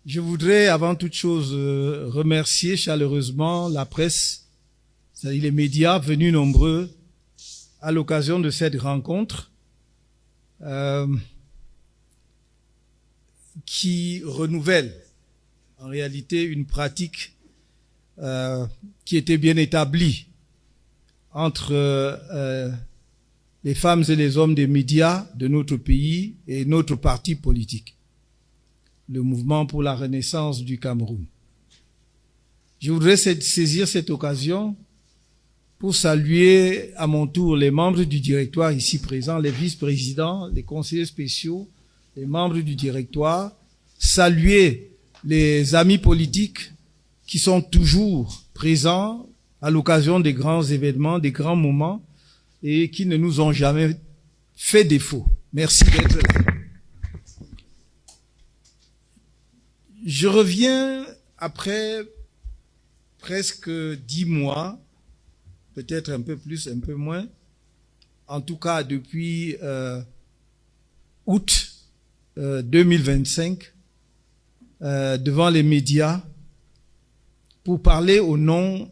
Je voudrais avant toute chose remercier chaleureusement la presse, c'est-à-dire les médias venus nombreux à l'occasion de cette rencontre qui renouvelle en réalité une pratique qui était bien établie entre les femmes et les hommes des médias de notre pays et notre parti politique, le mouvement pour la renaissance du Cameroun. Je voudrais saisir cette occasion pour saluer à mon tour les membres du directoire ici présents, les vice-présidents, les conseillers spéciaux, les membres du directoire, saluer les amis politiques qui sont toujours présents à l'occasion des grands événements, des grands moments et qui ne nous ont jamais fait défaut. Merci d'être là. Je reviens après presque 10 mois, peut-être un peu plus, un peu moins, en tout cas depuis août 2025, devant les médias, pour parler au nom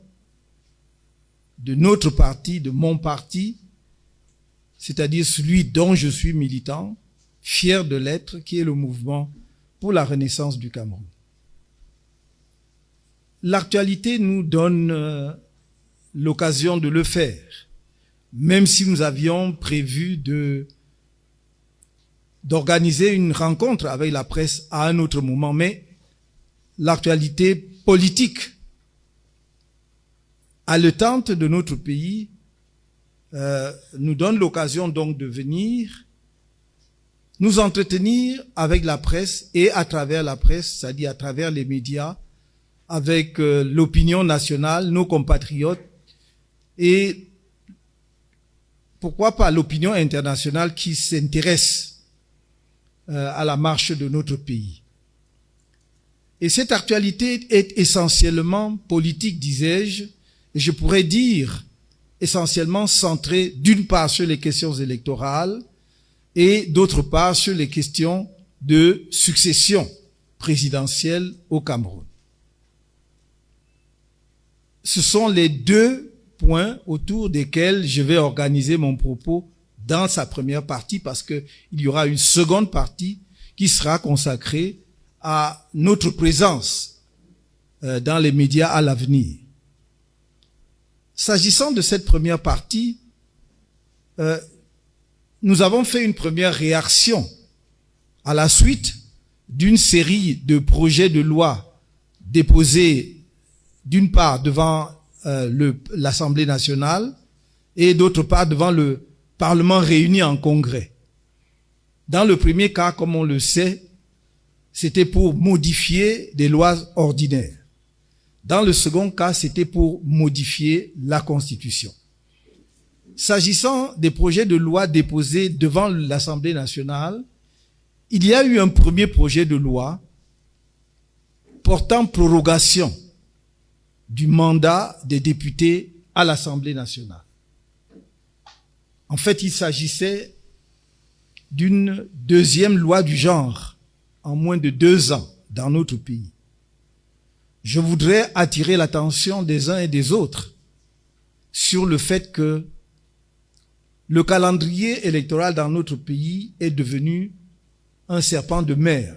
de notre parti, de mon parti, c'est-à-dire celui dont je suis militant, fier de l'être, qui est le mouvement pour la renaissance du Cameroun. L'actualité nous donne l'occasion de le faire, même si nous avions prévu d'organiser une rencontre avec la presse à un autre moment, mais l'actualité politique haletante de notre pays nous donne l'occasion donc de venir nous entretenir avec la presse et à travers la presse, c'est-à-dire à travers les médias, avec l'opinion nationale, nos compatriotes et pourquoi pas l'opinion internationale qui s'intéresse à la marche de notre pays. Et cette actualité est essentiellement politique, disais-je, et je pourrais dire essentiellement centrée d'une part sur les questions électorales et d'autre part sur les questions de succession présidentielle au Cameroun. Ce sont les deux points autour desquels je vais organiser mon propos dans sa première partie parce que il y aura une seconde partie qui sera consacrée à notre présence dans les médias à l'avenir. S'agissant de cette première partie, nous avons fait une première réaction à la suite d'une série de projets de loi déposés d'une part devant l'Assemblée nationale et d'autre part devant le Parlement réuni en congrès. Dans le premier cas, comme on le sait, c'était pour modifier des lois ordinaires. Dans le second cas, c'était pour modifier la Constitution. S'agissant des projets de loi déposés devant l'Assemblée nationale, il y a eu un premier projet de loi portant prorogation du mandat des députés à l'Assemblée nationale. En fait, il s'agissait d'une deuxième loi du genre en moins de 2 ans dans notre pays. Je voudrais attirer l'attention des uns et des autres sur le fait que le calendrier électoral dans notre pays est devenu un serpent de mer,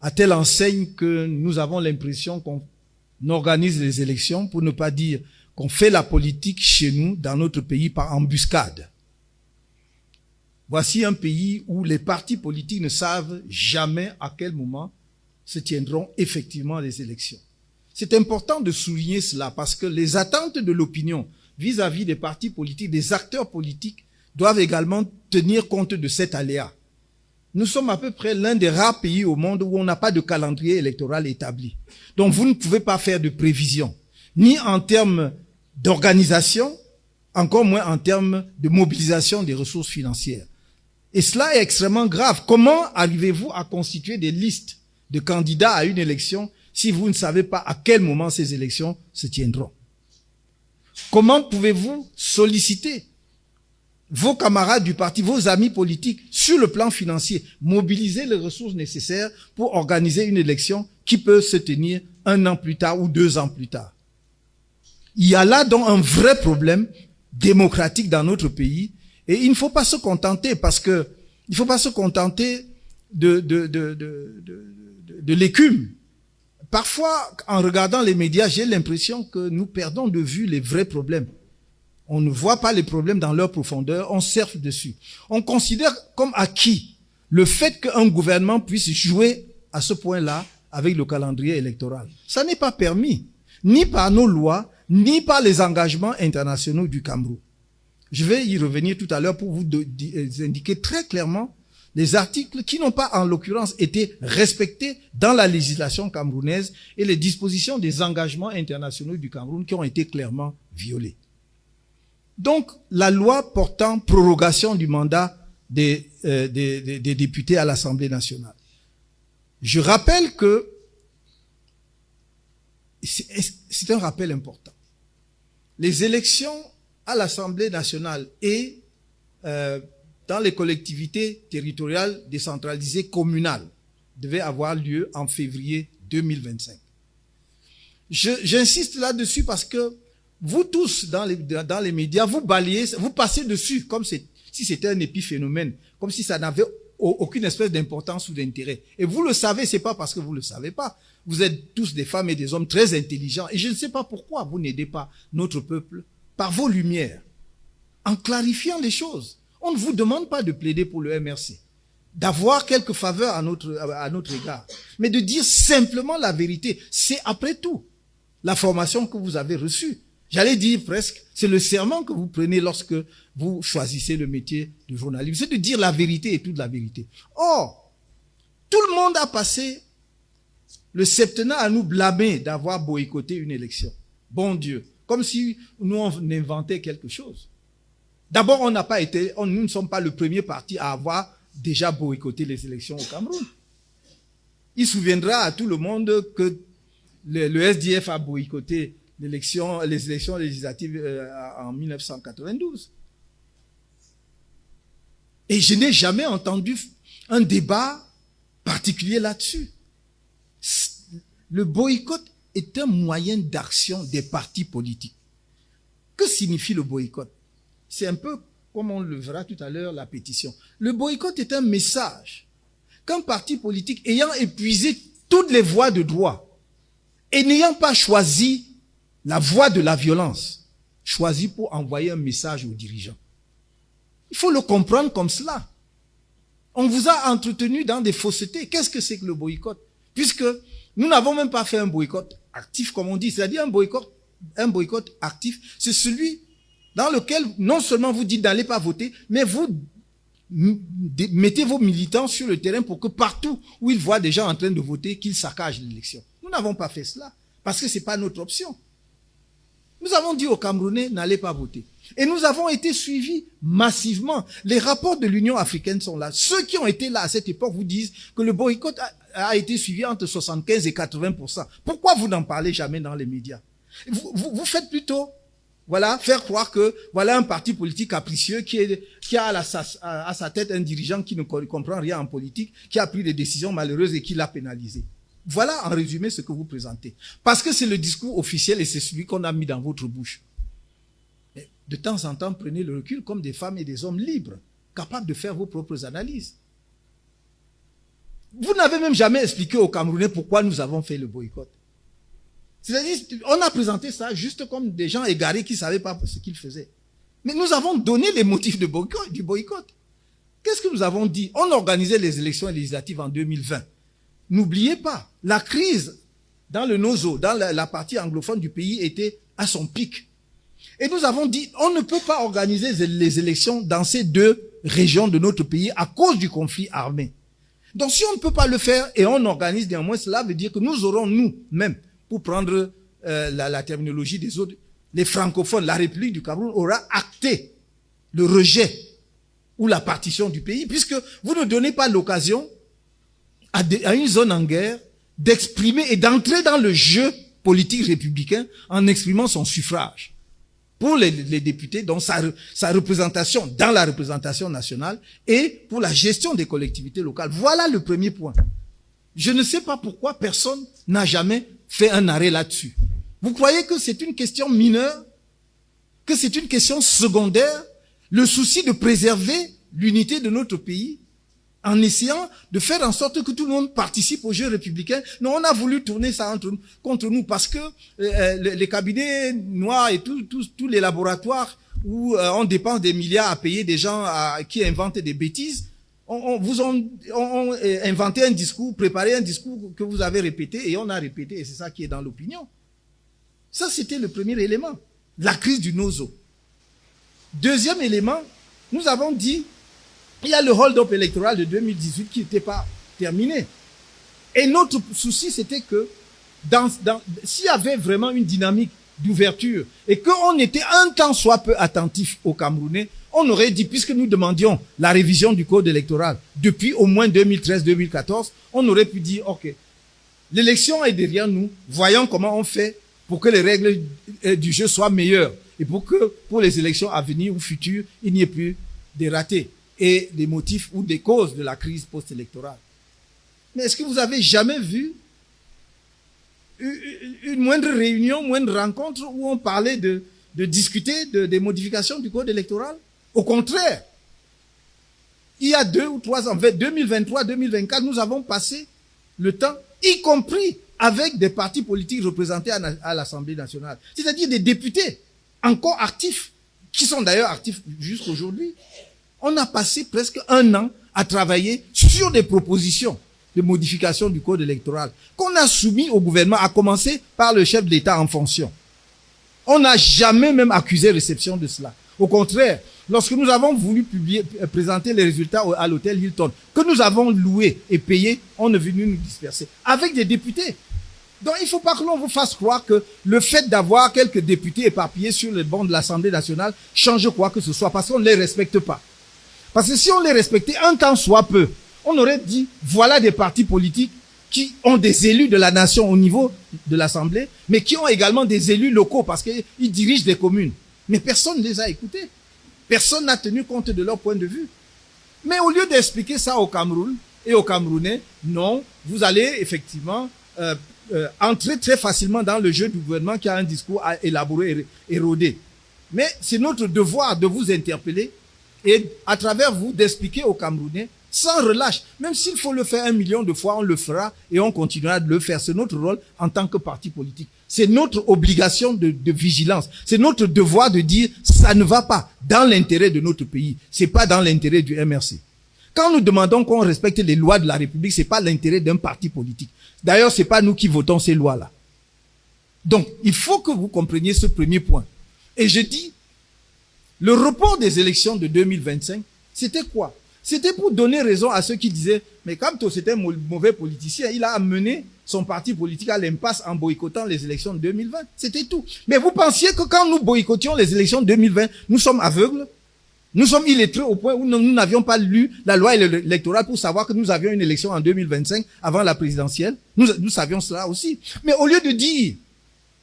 à telle enseigne que nous avons l'impression qu'on organise les élections, pour ne pas dire qu'on fait la politique chez nous, dans notre pays, par embuscade. Voici un pays où les partis politiques ne savent jamais à quel moment se tiendront effectivement les élections. C'est important de souligner cela parce que les attentes de l'opinion vis-à-vis des partis politiques, des acteurs politiques, doivent également tenir compte de cet aléa. Nous sommes à peu près l'un des rares pays au monde où on n'a pas de calendrier électoral établi. Donc vous ne pouvez pas faire de prévision, ni en termes d'organisation, encore moins en termes de mobilisation des ressources financières. Et cela est extrêmement grave. Comment arrivez-vous à constituer des listes de candidats à une élection si vous ne savez pas à quel moment ces élections se tiendront? Comment pouvez-vous solliciter vos camarades du parti, vos amis politiques, sur le plan financier, mobiliser les ressources nécessaires pour organiser une élection qui peut se tenir 1 an plus tard ou 2 ans plus tard. Il y a là donc un vrai problème démocratique dans notre pays et il ne faut pas se contenter de l'écume. Parfois, en regardant les médias, j'ai l'impression que nous perdons de vue les vrais problèmes. On ne voit pas les problèmes dans leur profondeur, on surfe dessus. On considère comme acquis le fait qu'un gouvernement puisse jouer à ce point-là avec le calendrier électoral. Ça n'est pas permis, ni par nos lois, ni par les engagements internationaux du Cameroun. Je vais y revenir tout à l'heure pour vous indiquer très clairement les articles qui n'ont pas, en l'occurrence, été respectés dans la législation camerounaise et les dispositions des engagements internationaux du Cameroun qui ont été clairement violés. Donc, la loi portant prorogation du mandat des députés à l'Assemblée nationale. Je rappelle que c'est un rappel important. Les élections à l'Assemblée nationale et dans les collectivités territoriales décentralisées communales devaient avoir lieu en février 2025. J'insiste là-dessus parce que vous tous, dans les médias, vous balayez, vous passez dessus comme si c'était un épiphénomène, comme si ça n'avait aucune espèce d'importance ou d'intérêt. Et vous le savez, c'est pas parce que vous le savez pas. Vous êtes tous des femmes et des hommes très intelligents. Et je ne sais pas pourquoi vous n'aidez pas notre peuple par vos lumières, en clarifiant les choses. On ne vous demande pas de plaider pour le MRC, d'avoir quelques faveurs à notre égard, mais de dire simplement la vérité. C'est après tout la formation que vous avez reçue. J'allais dire presque, c'est le serment que vous prenez lorsque vous choisissez le métier de journaliste. C'est de dire la vérité et toute la vérité. Or, tout le monde a passé le septennat à nous blâmer d'avoir boycotté une élection. Bon Dieu, comme si nous on inventait quelque chose. D'abord, nous ne sommes pas le premier parti à avoir déjà boycotté les élections au Cameroun. Il souviendra à tout le monde que le SDF a boycotté les élections législatives en 1992. Et je n'ai jamais entendu un débat particulier là-dessus. Le boycott est un moyen d'action des partis politiques. Que signifie le boycott? C'est un peu, comme on le verra tout à l'heure, la pétition. Le boycott est un message qu'un parti politique ayant épuisé toutes les voies de droit et n'ayant pas choisi la voie de la violence, choisit pour envoyer un message aux dirigeants. Il faut le comprendre comme cela. On vous a entretenu dans des faussetés. Qu'est-ce que c'est que le boycott? Puisque nous n'avons même pas fait un boycott actif, comme on dit. C'est-à-dire un boycott actif, c'est celui dans lequel non seulement vous dites d'aller pas voter, mais vous mettez vos militants sur le terrain pour que partout où ils voient des gens en train de voter, qu'ils saccagent l'élection. Nous n'avons pas fait cela, parce que c'est pas notre option. Nous avons dit aux Camerounais, n'allez pas voter. Et nous avons été suivis massivement. Les rapports de l'Union africaine sont là. Ceux qui ont été là à cette époque vous disent que le boycott a été suivi entre 75 et 80%. Pourquoi vous n'en parlez jamais dans les médias? Vous faites plutôt, faire croire que, un parti politique capricieux qui a à sa tête un dirigeant qui ne comprend rien en politique, qui a pris des décisions malheureuses et qui l'a pénalisé. Voilà en résumé ce que vous présentez. Parce que c'est le discours officiel et c'est celui qu'on a mis dans votre bouche. Mais de temps en temps, prenez le recul comme des femmes et des hommes libres, capables de faire vos propres analyses. Vous n'avez même jamais expliqué aux Camerounais pourquoi nous avons fait le boycott. C'est-à-dire, on a présenté ça juste comme des gens égarés qui ne savaient pas ce qu'ils faisaient. Mais nous avons donné les motifs du boycott. Qu'est-ce que nous avons dit? On organisait les élections législatives en 2020. N'oubliez pas, la crise dans le Nozo, dans la partie anglophone du pays, était à son pic. Et nous avons dit, on ne peut pas organiser les élections dans ces deux régions de notre pays à cause du conflit armé. Donc si on ne peut pas le faire et on organise néanmoins, cela veut dire que nous aurons nous-mêmes, pour prendre la terminologie des autres, les francophones, la République du Cameroun aura acté le rejet ou la partition du pays, puisque vous ne donnez pas l'occasion à une zone en guerre d'exprimer et d'entrer dans le jeu politique républicain en exprimant son suffrage. pour les députés, donc sa représentation dans la représentation nationale, et pour la gestion des collectivités locales. Voilà le premier point. Je ne sais pas pourquoi personne n'a jamais fait un arrêt là-dessus. Vous croyez que c'est une question mineure, que c'est une question secondaire, le souci de préserver l'unité de notre pays en essayant de faire en sorte que tout le monde participe au jeu républicain? Non, on a voulu tourner ça contre nous parce que les cabinets noirs et tous les laboratoires où on dépense des milliards à payer des gens qui inventent des bêtises, vous ont inventé un discours, préparé un discours que vous avez répété et on a répété, et c'est ça qui est dans l'opinion. Ça, c'était le premier élément, la crise du nozo. Deuxième élément, nous avons dit, il y a le hold-up électoral de 2018 qui n'était pas terminé. Et notre souci, c'était que s'il y avait vraiment une dynamique d'ouverture et qu'on était un temps soit peu attentif aux Camerounais, on aurait dit, puisque nous demandions la révision du code électoral depuis au moins 2013-2014, on aurait pu dire, ok, l'élection est derrière nous, voyons comment on fait pour que les règles du jeu soient meilleures et pour que pour les élections à venir ou futures, il n'y ait plus de ratés et des motifs ou des causes de la crise post-électorale. Mais est-ce que vous avez jamais vu une moindre réunion, moindre rencontre où on parlait de discuter des modifications du code électoral? Au contraire, il y a 2 ou 3 ans, 2023, 2024, nous avons passé le temps, y compris avec des partis politiques représentés à l'Assemblée nationale, c'est-à-dire des députés encore actifs, qui sont d'ailleurs actifs jusqu'aujourd'hui. On a passé presque 1 an à travailler sur des propositions de modification du code électoral qu'on a soumis au gouvernement, à commencer par le chef de l'État en fonction. On n'a jamais même accusé réception de cela. Au contraire, lorsque nous avons voulu présenter les résultats à l'hôtel Hilton, que nous avons loué et payé, on est venu nous disperser avec des députés. Donc il ne faut pas que l'on vous fasse croire que le fait d'avoir quelques députés éparpillés sur les bancs de l'Assemblée nationale change quoi que ce soit, parce qu'on ne les respecte pas. Parce que si on les respectait un temps soit peu, on aurait dit, voilà des partis politiques qui ont des élus de la nation au niveau de l'Assemblée, mais qui ont également des élus locaux parce qu'ils dirigent des communes. Mais personne ne les a écoutés. Personne n'a tenu compte de leur point de vue. Mais au lieu d'expliquer ça au Cameroun et aux Camerounais, non, vous allez effectivement entrer très facilement dans le jeu du gouvernement qui a un discours élaboré et rodé. Mais c'est notre devoir de vous interpeller et à travers vous d'expliquer aux Camerounais sans relâche. Même s'il faut le faire 1 million de fois, on le fera et on continuera de le faire. C'est notre rôle en tant que parti politique. C'est notre obligation de vigilance. C'est notre devoir de dire ça ne va pas dans l'intérêt de notre pays. C'est pas dans l'intérêt du MRC. Quand nous demandons qu'on respecte les lois de la République, c'est pas l'intérêt d'un parti politique. D'ailleurs, c'est pas nous qui votons ces lois-là. Donc, il faut que vous compreniez ce premier point. Et je dis, le report des élections de 2025, c'était quoi? C'était pour donner raison à ceux qui disaient, mais Kamto, c'était un mauvais politicien, il a amené son parti politique à l'impasse en boycottant les élections de 2020. C'était tout. Mais vous pensiez que quand nous boycottions les élections de 2020, nous sommes aveugles? Nous sommes illettrés au point où nous n'avions pas lu la loi électorale pour savoir que nous avions une élection en 2025 avant la présidentielle. Nous savions cela aussi. Mais au lieu de dire,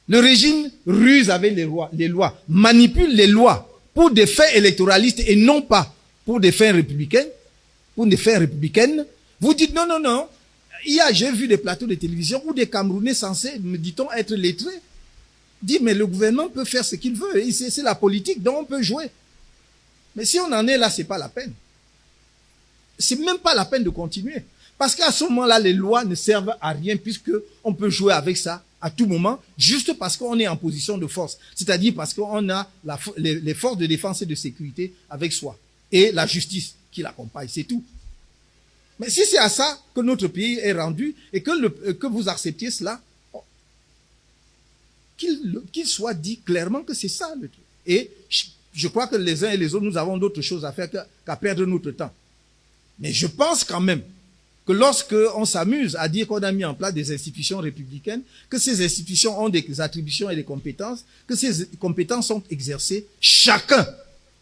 le régime ruse avec les lois, manipule les lois pour des fins électoralistes et non pas pour des fins républicaines, vous dites non, non, non. J'ai vu des plateaux de télévision où des Camerounais censés, me dit-on, être lettrés, disent mais le gouvernement peut faire ce qu'il veut, c'est la politique dont on peut jouer. Mais si on en est là, c'est pas la peine. C'est même pas la peine de continuer. Parce qu'à ce moment-là, les lois ne servent à rien puisque on peut jouer avec ça à tout moment, juste parce qu'on est en position de force. C'est-à-dire parce qu'on a les forces de défense et de sécurité avec soi. Et la justice qui l'accompagne, c'est tout. Mais si c'est à ça que notre pays est rendu et que vous acceptiez cela, qu'il soit dit clairement que c'est ça le truc. Et je crois que les uns et les autres, nous avons d'autres choses à faire qu'à perdre notre temps. Mais je pense quand même que lorsque on s'amuse à dire qu'on a mis en place des institutions républicaines, que ces institutions ont des attributions et des compétences, que ces compétences sont exercées, chacun,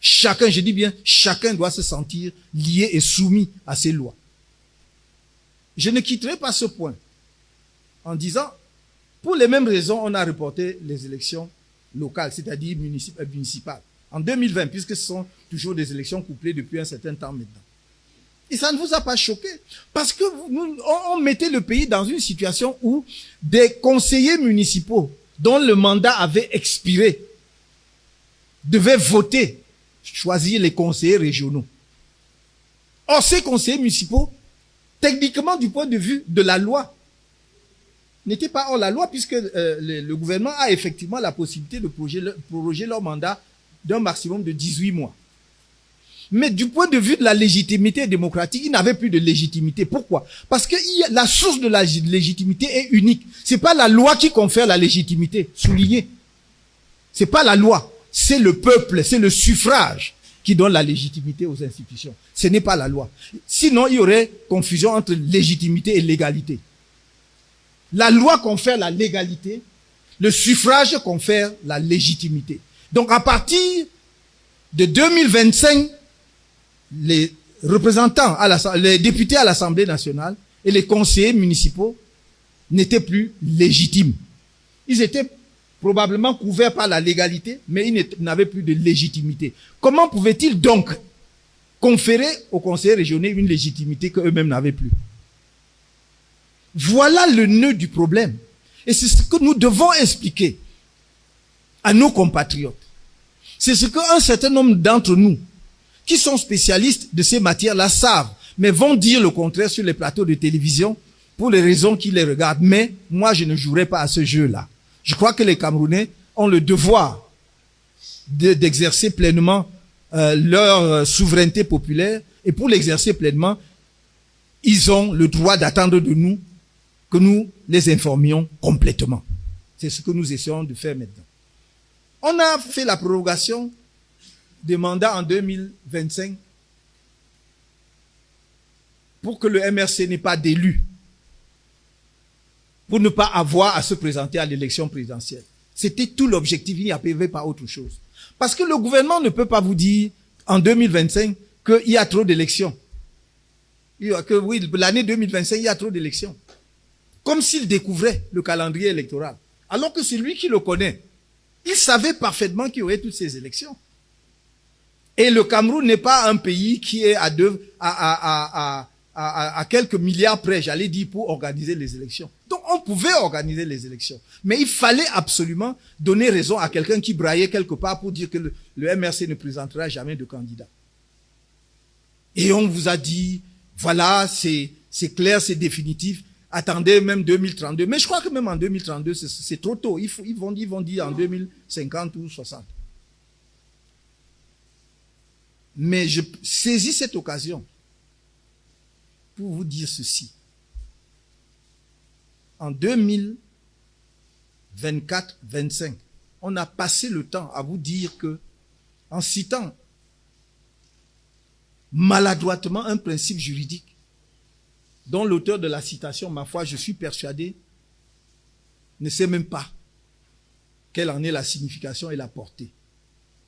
je dis bien, chacun doit se sentir lié et soumis à ces lois. Je ne quitterai pas ce point en disant, pour les mêmes raisons, on a reporté les élections locales, c'est-à-dire municipales, en 2020, puisque ce sont toujours des élections couplées depuis un certain temps maintenant. Et ça ne vous a pas choqué, parce que on mettait le pays dans une situation où des conseillers municipaux dont le mandat avait expiré devaient voter, choisir les conseillers régionaux. Or, ces conseillers municipaux, techniquement, du point de vue de la loi, n'étaient pas hors la loi, puisque le gouvernement a effectivement la possibilité de proroger leur mandat d'un maximum de 18 mois. Mais du point de vue de la légitimité démocratique, ils n'avaient plus de légitimité. Pourquoi? Parce que la source de la légitimité est unique. C'est pas la loi qui confère la légitimité, souligné. C'est pas la loi, c'est le peuple, c'est le suffrage qui donne la légitimité aux institutions. Ce n'est pas la loi. Sinon, il y aurait confusion entre légitimité et légalité. La loi confère la légalité, le suffrage confère la légitimité. Donc, à partir de 2025, les représentants, les députés à l'Assemblée nationale et les conseillers municipaux n'étaient plus légitimes. Ils étaient probablement couverts par la légalité, mais ils n'avaient plus de légitimité. Comment pouvaient-ils donc conférer aux conseillers régionaux une légitimité qu'eux-mêmes n'avaient plus? Voilà le nœud du problème. Et c'est ce que nous devons expliquer à nos compatriotes. C'est ce qu'un certain nombre d'entre nous, qui sont spécialistes de ces matières-là, savent, mais vont dire le contraire sur les plateaux de télévision pour les raisons qui les regardent. Mais moi, je ne jouerai pas à ce jeu-là. Je crois que les Camerounais ont le devoir d'exercer pleinement leur souveraineté populaire, et pour l'exercer pleinement, ils ont le droit d'attendre de nous que nous les informions complètement. C'est ce que nous essayons de faire maintenant. On a fait la prorogation des mandats en 2025 pour que le MRC n'ait pas d'élu, pour ne pas avoir à se présenter à l'élection présidentielle. C'était tout l'objectif, il n'y avait pas autre chose. Parce que le gouvernement ne peut pas vous dire en 2025 qu'il y a trop d'élections. Que oui, l'année 2025, il y a trop d'élections. Comme s'il découvrait le calendrier électoral. Alors que c'est lui qui le connaît. Il savait parfaitement qu'il y aurait toutes ces élections. Et le Cameroun n'est pas un pays qui est à quelques milliards près, j'allais dire, pour organiser les élections. Donc on pouvait organiser les élections. Mais il fallait absolument donner raison à quelqu'un qui braillait quelque part pour dire que le MRC ne présentera jamais de candidat. Et on vous a dit, voilà, c'est clair, c'est définitif. Attendez même 2032. Mais je crois que même en 2032, c'est trop tôt. Ils vont dire en 2050 ou 60. Mais je saisis cette occasion pour vous dire ceci. En 2024-25, on a passé le temps à vous dire que, en citant maladroitement un principe juridique, dont l'auteur de la citation, ma foi, je suis persuadé, ne sait même pas quelle en est la signification et la portée.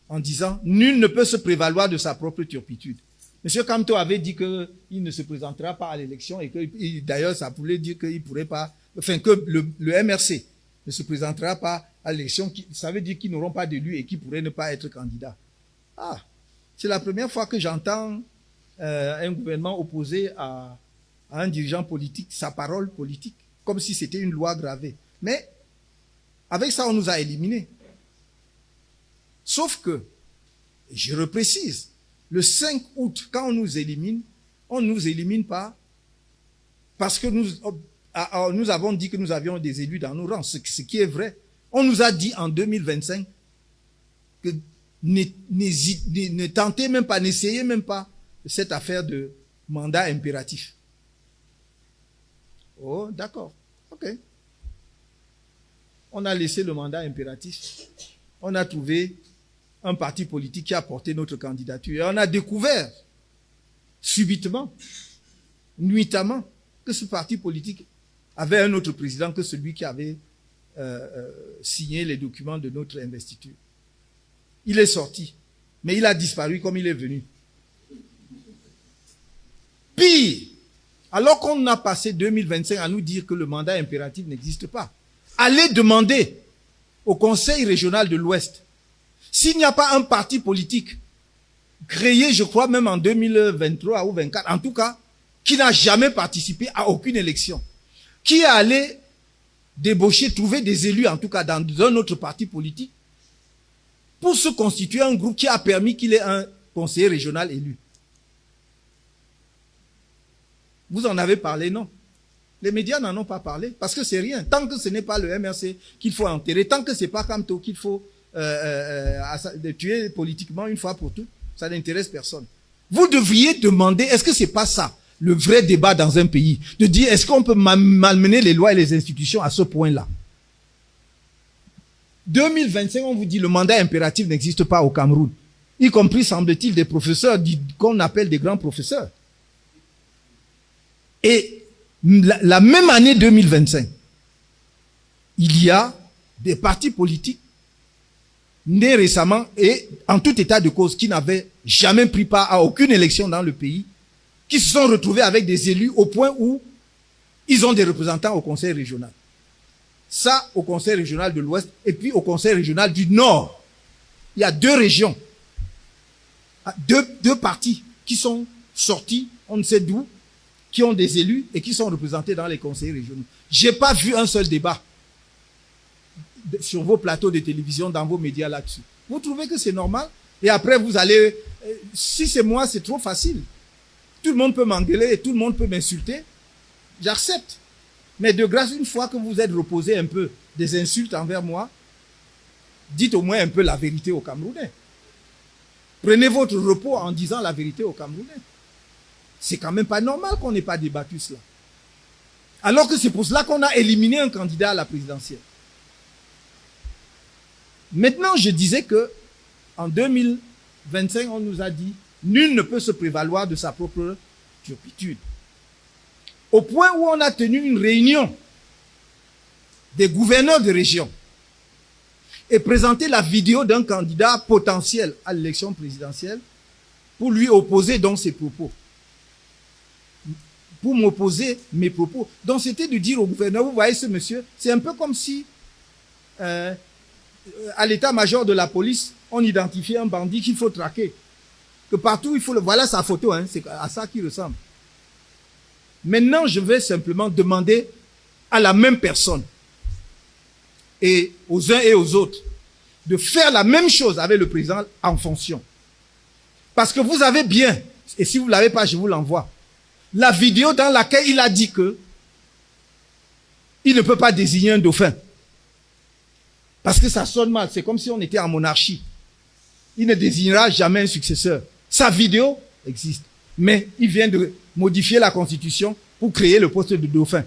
En disant, nul ne peut se prévaloir de sa propre turpitude. M. Kamto avait dit qu'il ne se présentera pas à l'élection et que, d'ailleurs, ça voulait dire qu'il pourrait pas, enfin, que le MRC ne se présentera pas à l'élection, ça veut dire qu'ils n'auront pas d'élu et qu'ils pourraient ne pas être candidats. Ah, c'est la première fois que j'entends un gouvernement opposé à un dirigeant politique, sa parole politique, comme si c'était une loi gravée. Mais, avec ça, on nous a éliminés. Sauf que, je reprécise, le 5 août, quand on nous élimine pas parce que nous avons dit que nous avions des élus dans nos rangs, ce qui est vrai. On nous a dit en 2025 que ne tentez même pas, n'essayez même pas cette affaire de mandat impératif. Oh, d'accord. Ok. On a laissé le mandat impératif. On a trouvé un parti politique qui a porté notre candidature. Et on a découvert, subitement, nuitamment, que ce parti politique avait un autre président que celui qui avait signé les documents de notre investiture. Il est sorti, mais il a disparu comme il est venu. Pire, alors qu'on a passé 2025 à nous dire que le mandat impératif n'existe pas, allez demander au Conseil régional de l'Ouest, s'il n'y a pas un parti politique créé, je crois même en 2023 ou 2024, en tout cas, qui n'a jamais participé à aucune élection, qui est allé débaucher, trouver des élus, en tout cas dans un autre parti politique, pour se constituer un groupe qui a permis qu'il ait un conseiller régional élu. Vous en avez parlé, non? Les médias n'en ont pas parlé, parce que c'est rien. Tant que ce n'est pas le MRC qu'il faut enterrer, tant que c'est pas Kamto qu'il faut tuer politiquement une fois pour toutes, ça n'intéresse personne. Vous devriez demander, est-ce que c'est pas ça, le vrai débat dans un pays? De dire, est-ce qu'on peut malmener les lois et les institutions à ce point-là? 2025, on vous dit, le mandat impératif n'existe pas au Cameroun. Y compris, semble-t-il, des professeurs qu'on appelle des grands professeurs. Et la même année 2025, il y a des partis politiques nés récemment et en tout état de cause qui n'avaient jamais pris part à aucune élection dans le pays, qui se sont retrouvés avec des élus au point où ils ont des représentants au conseil régional. Ça, au conseil régional de l'Ouest et puis au conseil régional du Nord. Il y a deux régions, deux partis qui sont sortis, on ne sait d'où, qui ont des élus et qui sont représentés dans les conseils régionaux. J'ai pas vu un seul débat sur vos plateaux de télévision, dans vos médias là-dessus. Vous trouvez que c'est normal? Et après, vous allez... Si c'est moi, c'est trop facile. Tout le monde peut m'engueuler et tout le monde peut m'insulter. J'accepte. Mais de grâce, une fois que vous êtes reposé un peu des insultes envers moi, dites au moins un peu la vérité aux Camerounais. Prenez votre repos en disant la vérité aux Camerounais. C'est quand même pas normal qu'on n'ait pas débattu cela. Alors que c'est pour cela qu'on a éliminé un candidat à la présidentielle. Maintenant, je disais que en 2025, on nous a dit, nul ne peut se prévaloir de sa propre turpitude. Au point où on a tenu une réunion des gouverneurs de région et présenté la vidéo d'un candidat potentiel à l'élection présidentielle pour lui opposer donc ses propos. Pour m'opposer mes propos. Donc c'était de dire au gouverneur, vous voyez ce monsieur, c'est un peu comme si à l'état-major de la police, on identifie un bandit qu'il faut traquer. Que partout, il faut le... Voilà sa photo, hein, c'est à ça qu'il ressemble. Maintenant, je vais simplement demander à la même personne et aux uns et aux autres de faire la même chose avec le président en fonction. Parce que vous avez bien, et si vous ne l'avez pas, je vous l'envoie, la vidéo dans laquelle il a dit que il ne peut pas désigner un dauphin. Parce que ça sonne mal, c'est comme si on était en monarchie. Il ne désignera jamais un successeur. Sa vidéo existe. Mais il vient de modifier la constitution pour créer le poste de dauphin.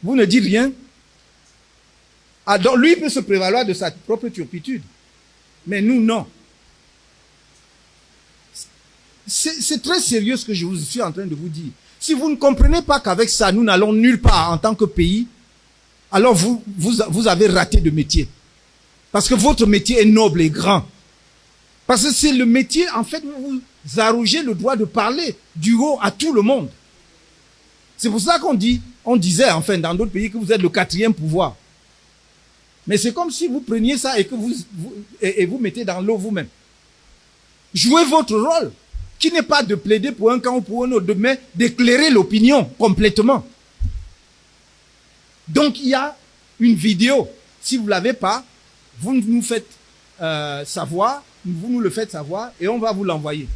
Vous ne dites rien. Ah, donc lui peut se prévaloir de sa propre turpitude. Mais nous, non. C'est très sérieux ce que je vous suis en train de vous dire. Si vous ne comprenez pas qu'avec ça, nous n'allons nulle part en tant que pays, alors vous avez raté de métier. Parce que votre métier est noble et grand. Parce que c'est le métier, en fait, où vous arrogez le droit de parler du haut à tout le monde. C'est pour ça qu'on disait, enfin, dans d'autres pays, que vous êtes le quatrième pouvoir. Mais c'est comme si vous preniez ça et que vous mettez dans l'eau vous-même. Jouez votre rôle, qui n'est pas de plaider pour un camp ou pour un autre, mais d'éclairer l'opinion complètement. Donc, il y a une vidéo. Si vous ne l'avez pas, vous nous faites savoir, vous nous le faites savoir et on va vous l'envoyer.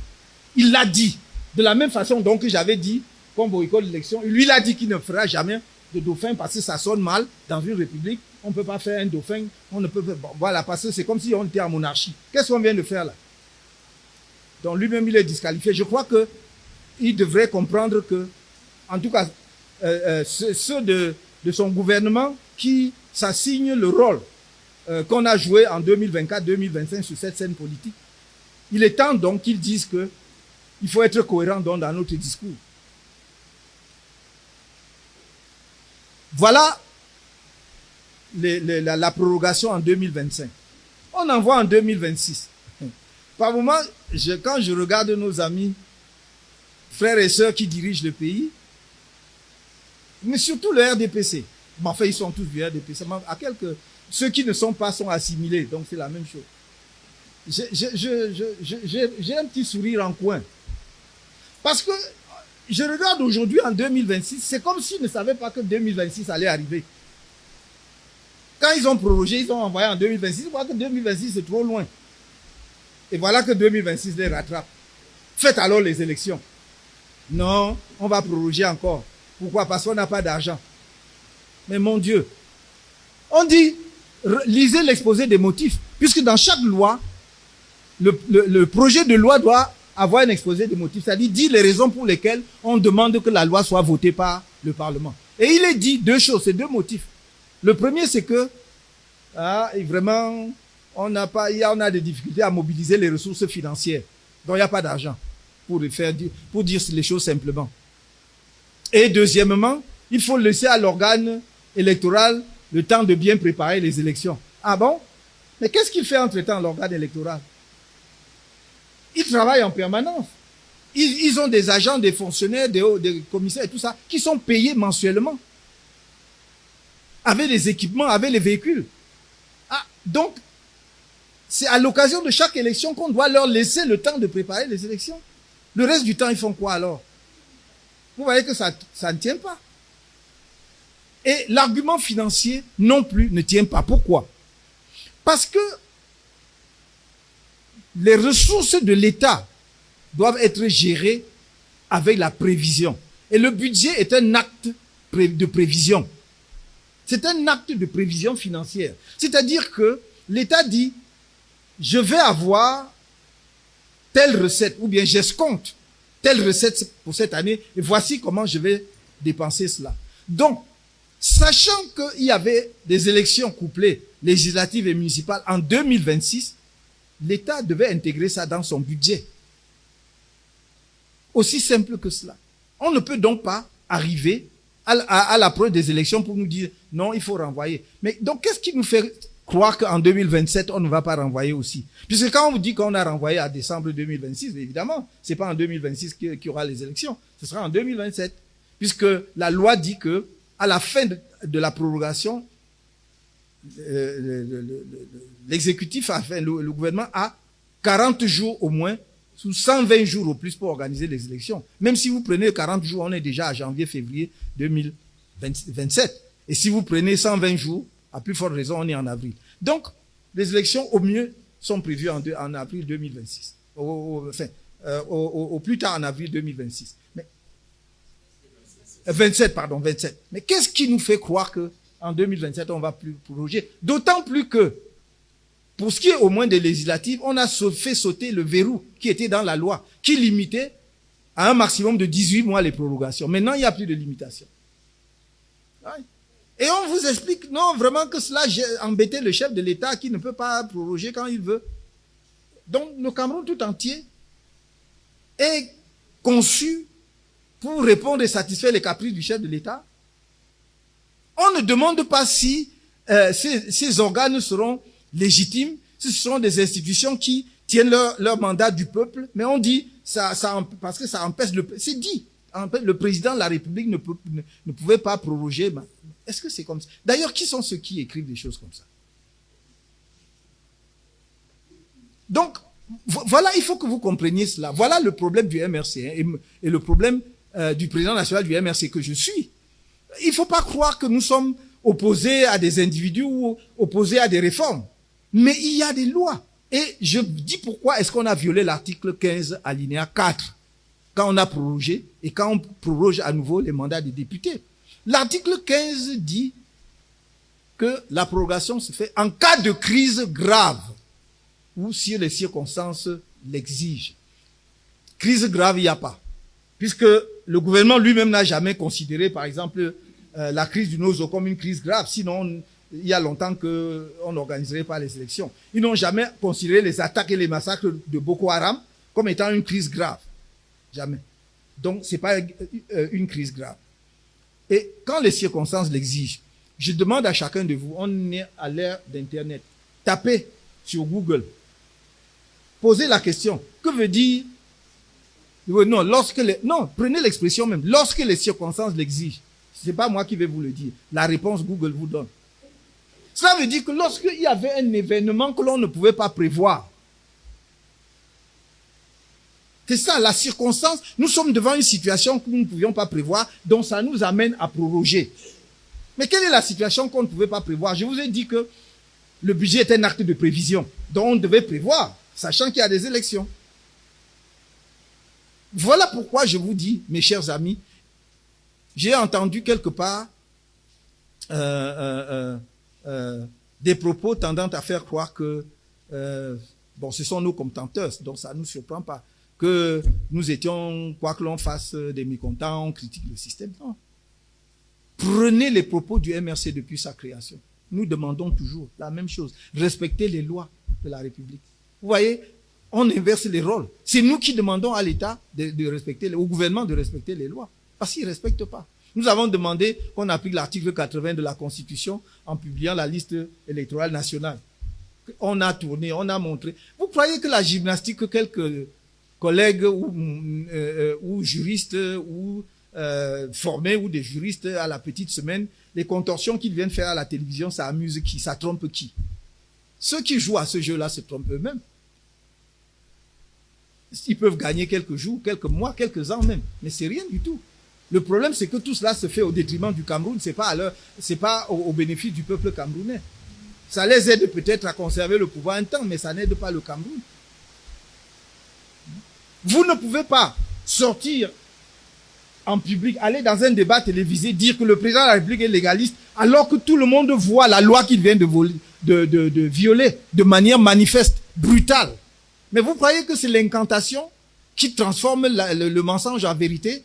Il l'a dit. De la même façon donc que j'avais dit qu'on boycotte l'élection, lui il a dit qu'il ne fera jamais de dauphin parce que ça sonne mal dans une république. On ne peut pas faire un dauphin, on ne peut pas, bon, voilà, parce que c'est comme si on était en monarchie. Qu'est-ce qu'on vient de faire là? Donc lui-même il est disqualifié. Je crois que il devrait comprendre que, en tout cas, ceux de son gouvernement qui s'assignent le rôle qu'on a joué en 2024-2025 sur cette scène politique. Il est temps donc qu'ils disent que il faut être cohérent dans notre discours. Voilà la prorogation en 2025. On en voit en 2026. Par moment, quand je regarde nos amis, frères et sœurs qui dirigent le pays, mais surtout le RDPC, mais enfin ils sont tous du RDPC, à quelques Ceux qui ne sont pas sont assimilés, donc c'est la même chose. J'ai un petit sourire en coin. Parce que je regarde aujourd'hui en 2026, c'est comme s'ils ne savaient pas que 2026 allait arriver. Quand ils ont prorogé, ils ont envoyé en 2026, ils voient que 2026 c'est trop loin. Et voilà que 2026 les rattrape. Faites alors les élections. Non, on va proroger encore. Pourquoi? Parce qu'on n'a pas d'argent. Mais mon Dieu, on dit, lisez l'exposé des motifs, puisque dans chaque loi, le projet de loi doit avoir un exposé des motifs, c'est-à-dire dire les raisons pour lesquelles on demande que la loi soit votée par le Parlement. Et il est dit deux choses, c'est deux motifs. Le premier, c'est que vraiment, on a des difficultés à mobiliser les ressources financières. Donc, il n'y a pas d'argent pour dire les choses simplement. Et deuxièmement, il faut laisser à l'organe électoral le temps de bien préparer les élections. Ah bon? Mais qu'est-ce qu'il fait entre-temps, l'organe électoral? Ils travaillent en permanence. Ils ont des agents, des fonctionnaires, des commissaires et tout ça, qui sont payés mensuellement. Avec les équipements, avec les véhicules. Ah, donc, c'est à l'occasion de chaque élection qu'on doit leur laisser le temps de préparer les élections. Le reste du temps, ils font quoi alors? Vous voyez que ça ne tient pas. Et l'argument financier non plus ne tient pas. Pourquoi? Parce que les ressources de l'État doivent être gérées avec la prévision. Et le budget est un acte de prévision. C'est un acte de prévision financière. C'est-à-dire que l'État dit, je vais avoir telle recette, ou bien j'escompte telle recette pour cette année, et voici comment je vais dépenser cela. Donc, sachant qu'il y avait des élections couplées, législatives et municipales en 2026, l'État devait intégrer ça dans son budget. Aussi simple que cela. On ne peut donc pas arriver à l'approche des élections pour nous dire non, il faut renvoyer. Mais donc, qu'est-ce qui nous fait croire qu'en 2027, on ne va pas renvoyer aussi? Puisque quand on vous dit qu'on a renvoyé à décembre 2026, évidemment, c'est pas en 2026 qu'il y aura les élections. Ce sera en 2027. Puisque la loi dit que, à la fin de la prorogation, l'exécutif, enfin, le gouvernement a 40 jours au moins, sous 120 jours au plus pour organiser les élections. Même si vous prenez 40 jours, on est déjà à janvier, février 2027. Et si vous prenez 120 jours, à plus forte raison, on est en avril. Donc, les élections, au mieux, sont prévues en avril 2026. Au plus tard en avril 2026. Mais, 27. Mais qu'est-ce qui nous fait croire qu'en 2027, on va plus proroger? D'autant plus que, pour ce qui est au moins des législatives, on a fait sauter le verrou qui était dans la loi, qui limitait à un maximum de 18 mois les prorogations. Maintenant, il n'y a plus de limitation. Et on vous explique, non, vraiment que cela a embêté le chef de l'État qui ne peut pas proroger quand il veut. Donc, le Cameroun tout entier est conçu pour répondre et satisfaire les caprices du chef de l'État. On ne demande pas si ces organes seront légitimes, si ce sont des institutions qui tiennent leur mandat du peuple, mais on dit, parce que ça empêche c'est dit, le président de la République ne pouvait pas proroger. Est-ce que c'est comme ça? D'ailleurs, qui sont ceux qui écrivent des choses comme ça? Donc, voilà, il faut que vous compreniez cela. Voilà le problème du MRC et le problème du président national du MRC que je suis. Il ne faut pas croire que nous sommes opposés à des individus ou opposés à des réformes. Mais il y a des lois. Et je dis pourquoi est-ce qu'on a violé l'article 15 alinéa 4 quand on a prorogé et quand on proroge à nouveau les mandats des députés. L'article 15 dit que la prorogation se fait en cas de crise grave ou si les circonstances l'exigent. Crise grave, il n'y a pas. Puisque le gouvernement lui-même n'a jamais considéré, par exemple, la crise du Nozo comme une crise grave. Sinon, il y a longtemps qu'on n'organiserait pas les élections. Ils n'ont jamais considéré les attaques et les massacres de Boko Haram comme étant une crise grave. Jamais. Donc, c'est pas une crise grave. Et quand les circonstances l'exigent, je demande à chacun de vous, on est à l'ère d'Internet, tapez sur Google, posez la question, que veut dire, non, prenez l'expression même, lorsque les circonstances l'exigent. C'est pas moi qui vais vous le dire. La réponse Google vous donne. Cela veut dire que lorsqu'il y avait un événement que l'on ne pouvait pas prévoir, c'est ça, la circonstance, nous sommes devant une situation que nous ne pouvions pas prévoir, donc ça nous amène à proroger. Mais quelle est la situation qu'on ne pouvait pas prévoir? Je vous ai dit que le budget est un acte de prévision, donc on devait prévoir, sachant qu'il y a des élections. Voilà pourquoi je vous dis, mes chers amis, j'ai entendu quelque part des propos tendant à faire croire que, bon, ce sont nos commentateurs, donc ça ne nous surprend pas, que nous étions, quoi que l'on fasse, des mécontents, on critique le système. Non. Prenez les propos du MRC depuis sa création. Nous demandons toujours la même chose. Respecter les lois de la République. Vous voyez, on inverse les rôles. C'est nous qui demandons à l'État de respecter, au gouvernement de respecter les lois. Parce qu'il ne respecte pas. Nous avons demandé qu'on applique l'article 80 de la Constitution en publiant la liste électorale nationale. On a tourné, on a montré. Vous croyez que la gymnastique que quelques collègues ou juristes ou formés ou des juristes à la petite semaine, les contorsions qu'ils viennent faire à la télévision, ça amuse qui? Ça trompe qui? Ceux qui jouent à ce jeu-là se trompent eux-mêmes. Ils peuvent gagner quelques jours, quelques mois, quelques ans même, mais c'est rien du tout. Le problème, c'est que tout cela se fait au détriment du Cameroun, c'est pas au bénéfice du peuple camerounais. Ça les aide peut-être à conserver le pouvoir un temps, mais ça n'aide pas le Cameroun. Vous ne pouvez pas sortir en public, aller dans un débat télévisé, dire que le président de la République est légaliste, alors que tout le monde voit la loi qu'il vient de violer de manière manifeste, brutale. Mais vous croyez que c'est l'incantation qui transforme le mensonge en vérité?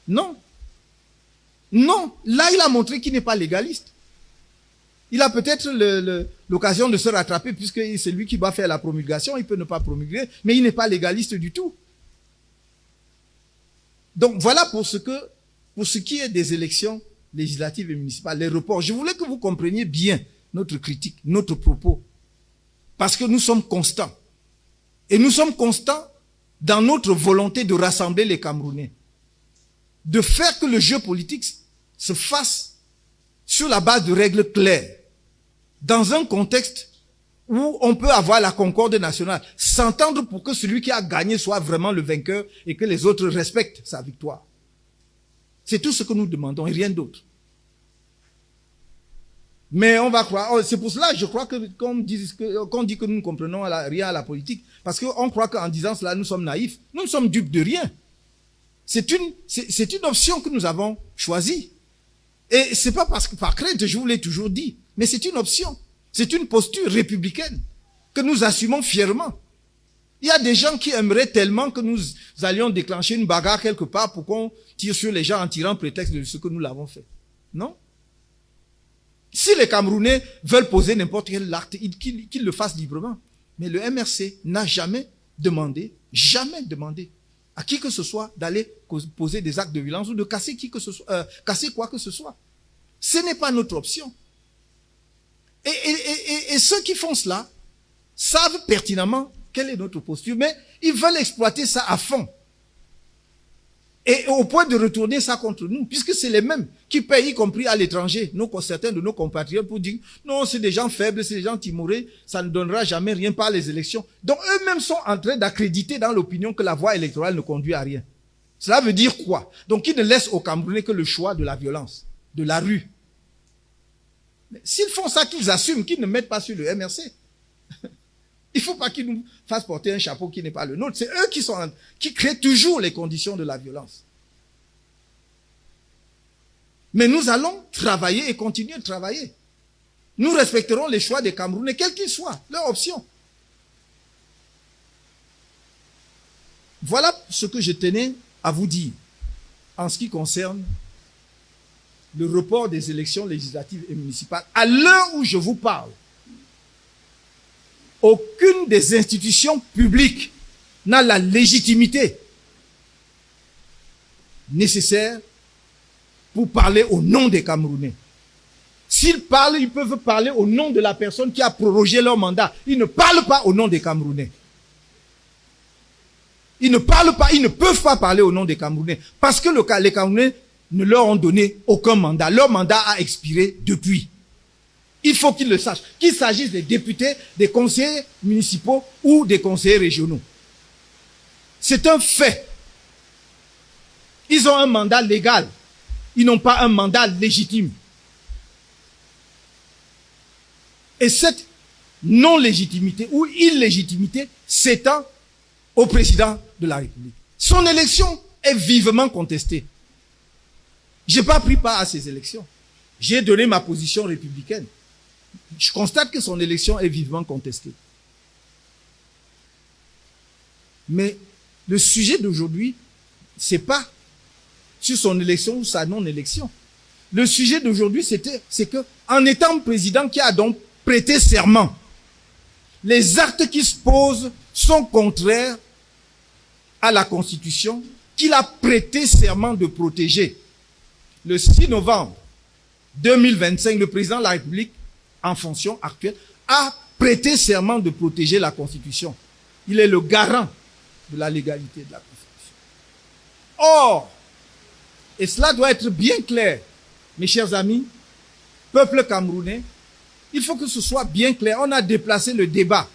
Non. Non. Là, il a montré qu'il n'est pas légaliste. Il a peut-être l'occasion de se rattraper puisque c'est lui qui va faire la promulgation. Il peut ne pas promulguer, mais il n'est pas légaliste du tout. Donc voilà pour ce qui est des élections législatives et municipales, les reports. Je voulais que vous compreniez bien notre critique, notre propos. Parce que nous sommes constants. Et nous sommes constants dans notre volonté de rassembler les Camerounais. De faire que le jeu politique se fasse sur la base de règles claires. Dans un contexte où on peut avoir la concorde nationale. S'entendre pour que celui qui a gagné soit vraiment le vainqueur et que les autres respectent sa victoire. C'est tout ce que nous demandons et rien d'autre. Mais on va croire, c'est pour cela, je crois qu'on dit que nous ne comprenons rien à la politique, parce qu'on croit qu'en disant cela, nous sommes naïfs. Nous ne sommes dupes de rien. C'est une option que nous avons choisie. Et c'est pas parce que par crainte, je vous l'ai toujours dit, mais c'est une option. C'est une posture républicaine que nous assumons fièrement. Il y a des gens qui aimeraient tellement que nous allions déclencher une bagarre quelque part pour qu'on tire sur les gens en tirant prétexte de ce que nous l'avons fait. Non? Si les Camerounais veulent poser n'importe quel acte, qu'ils le fassent librement. Mais le MRC n'a jamais demandé à qui que ce soit d'aller poser des actes de violence ou de casser casser quoi que ce soit. Ce n'est pas notre option. Et ceux qui font cela savent pertinemment quelle est notre posture, mais ils veulent exploiter ça à fond. Et au point de retourner ça contre nous, puisque c'est les mêmes qui payent, y compris à l'étranger, certains de nos compatriotes, pour dire non, c'est des gens faibles, c'est des gens timorés, ça ne donnera jamais rien par les élections. Donc eux-mêmes sont en train d'accréditer dans l'opinion que la voie électorale ne conduit à rien. Cela veut dire quoi? Donc ils ne laissent aux Camerounais que le choix de la violence, de la rue. S'ils font ça, qu'ils assument, qu'ils ne mettent pas sur le MRC. Il ne faut pas qu'ils nous fassent porter un chapeau qui n'est pas le nôtre. C'est eux qui créent toujours les conditions de la violence. Mais nous allons travailler et continuer de travailler. Nous respecterons les choix des Camerounais, quels qu'ils soient, leur option. Voilà ce que je tenais à vous dire en ce qui concerne le report des élections législatives et municipales. À l'heure où je vous parle, aucune des institutions publiques n'a la légitimité nécessaire pour parler au nom des Camerounais. S'ils parlent, ils peuvent parler au nom de la personne qui a prorogé leur mandat. Ils ne parlent pas au nom des Camerounais. Ils ne parlent pas, ils ne peuvent pas parler au nom des Camerounais. Parce que les Camerounais ne leur ont donné aucun mandat. Leur mandat a expiré depuis. Il faut qu'ils le sachent. Qu'il s'agisse des députés, des conseillers municipaux ou des conseillers régionaux. C'est un fait. Ils ont un mandat légal. Ils n'ont pas un mandat légitime. Et cette non-légitimité ou illégitimité s'étend au président de la République. Son élection est vivement contestée. Je n'ai pas pris part à ces élections. J'ai donné ma position républicaine. Je constate que son élection est vivement contestée. Mais le sujet d'aujourd'hui, c'est pas sur son élection ou sa non-élection. Le sujet d'aujourd'hui, c'est que, en étant président qui a donc prêté serment, les actes qui se posent sont contraires à la Constitution qu'il a prêté serment de protéger. Le 6 novembre 2025, le président de la République, en fonction actuelle, a prêté serment de protéger la Constitution. Il est le garant de la légalité de la Constitution. Or, et cela doit être bien clair, mes chers amis, peuple camerounais, il faut que ce soit bien clair. On a déplacé le débat.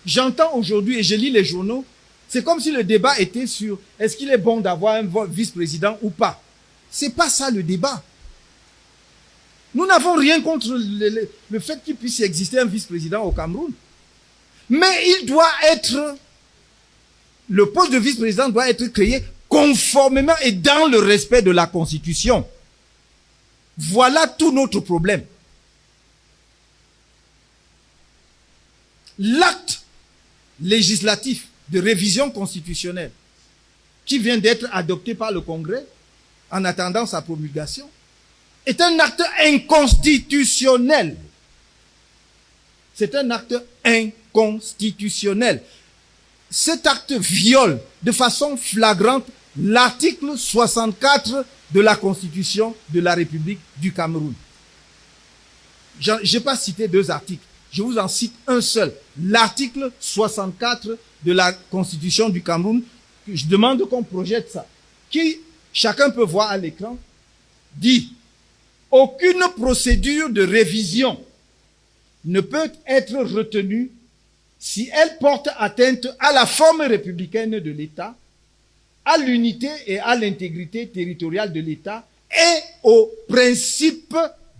J'entends aujourd'hui, et je lis les journaux, c'est comme si le débat était sur est-ce qu'il est bon d'avoir un vice-président ou pas. C'est pas ça le débat. Nous n'avons rien contre le fait qu'il puisse exister un vice-président au Cameroun. Mais il doit être, le poste de vice-président doit être créé conformément et dans le respect de la Constitution. Voilà tout notre problème. L'acte législatif de révision constitutionnelle qui vient d'être adopté par le Congrès en attendant sa promulgation est un acte inconstitutionnel. C'est un acte inconstitutionnel. Cet acte viole de façon flagrante l'article 64 de la Constitution de la République du Cameroun. Je n'ai pas cité deux articles. Je vous en cite un seul. L'article 64 de la Constitution du Cameroun. Je demande qu'on projette ça. Qui, chacun peut voir à l'écran, dit « Aucune procédure de révision ne peut être retenue si elle porte atteinte à la forme républicaine de l'État, à l'unité et à l'intégrité territoriale de l'État et aux principes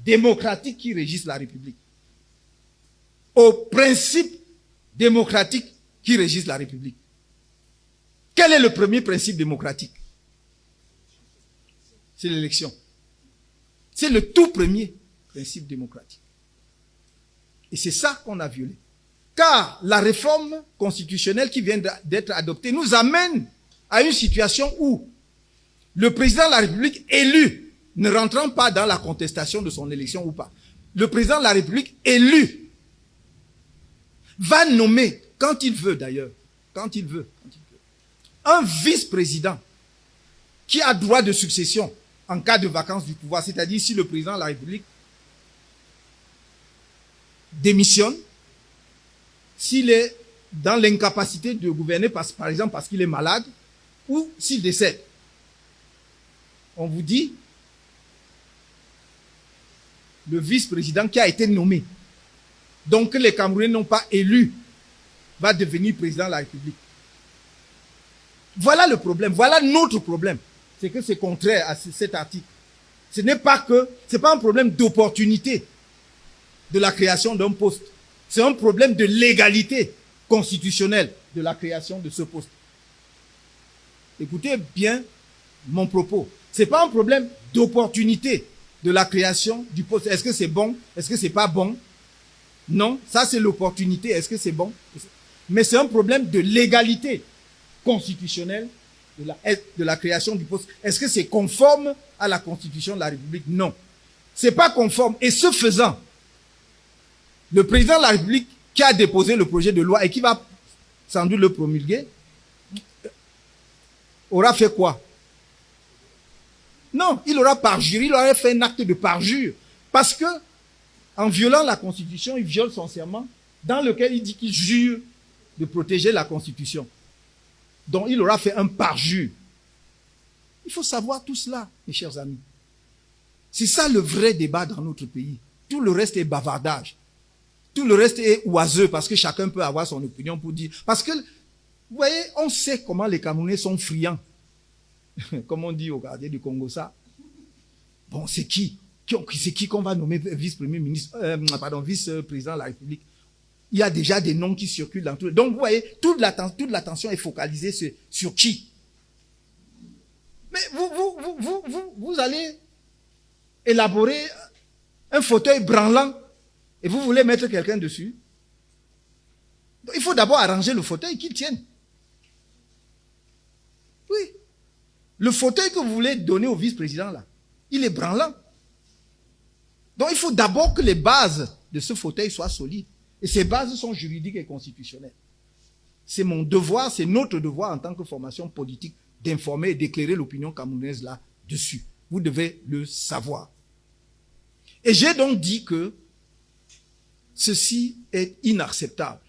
démocratiques qui régissent la République. » Aux principes démocratiques qui régissent la République. Quel est le premier principe démocratique? C'est l'élection. C'est le tout premier principe démocratique. Et c'est ça qu'on a violé. Car la réforme constitutionnelle qui vient d'être adoptée nous amène à une situation où le président de la République élu, ne rentrant pas dans la contestation de son élection ou pas, le président de la République élu va nommer, quand il veut d'ailleurs, quand il veut, un vice-président qui a droit de succession en cas de vacance du pouvoir, c'est-à-dire si le président de la République démissionne, s'il est dans l'incapacité de gouverner, par exemple parce qu'il est malade, ou s'il décède. On vous dit, le vice-président qui a été nommé, donc les Camerounais n'ont pas élu, va devenir président de la République. Voilà le problème, voilà notre problème. C'est que c'est contraire à cet article. Ce n'est pas que, c'est pas un problème d'opportunité de la création d'un poste. C'est un problème de légalité constitutionnelle de la création de ce poste. Écoutez bien mon propos. C'est pas un problème d'opportunité de la création du poste. Est-ce que c'est bon? Est-ce que c'est pas bon? Non, ça c'est l'opportunité. Est-ce que c'est bon? Mais c'est un problème de légalité constitutionnelle de la création du poste. Est-ce que c'est conforme à la Constitution de la République? Non. C'est pas conforme. Et ce faisant, le président de la République qui a déposé le projet de loi et qui va sans doute le promulguer, aura fait quoi? Non, il aura parjuré, il aurait fait un acte de parjure. Parce que, en violant la Constitution, il viole son serment dans lequel il dit qu'il jure de protéger la Constitution. Donc, il aura fait un parjure. Il faut savoir tout cela, mes chers amis. C'est ça le vrai débat dans notre pays. Tout le reste est bavardage. Tout le reste est oiseux parce que chacun peut avoir son opinion pour dire. Parce que, vous voyez, on sait comment les Camerounais sont friands. Comme on dit au gardien du Congo, ça. Bon, c'est qui? C'est qui qu'on va nommer vice-premier ministre, vice-président de la République? Il y a déjà des noms qui circulent dans tout. Donc, vous voyez, toute l'attention est focalisée sur qui? Mais vous allez élaborer un fauteuil branlant et vous voulez mettre quelqu'un dessus. Donc, il faut d'abord arranger le fauteuil qu'il tienne. Oui. Le fauteuil que vous voulez donner au vice-président, là, il est branlant. Donc, il faut d'abord que les bases de ce fauteuil soient solides. Et ces bases sont juridiques et constitutionnelles. C'est mon devoir, c'est notre devoir en tant que formation politique d'informer et d'éclairer l'opinion camerounaise là-dessus. Vous devez le savoir. Et j'ai donc dit que ceci est inacceptable.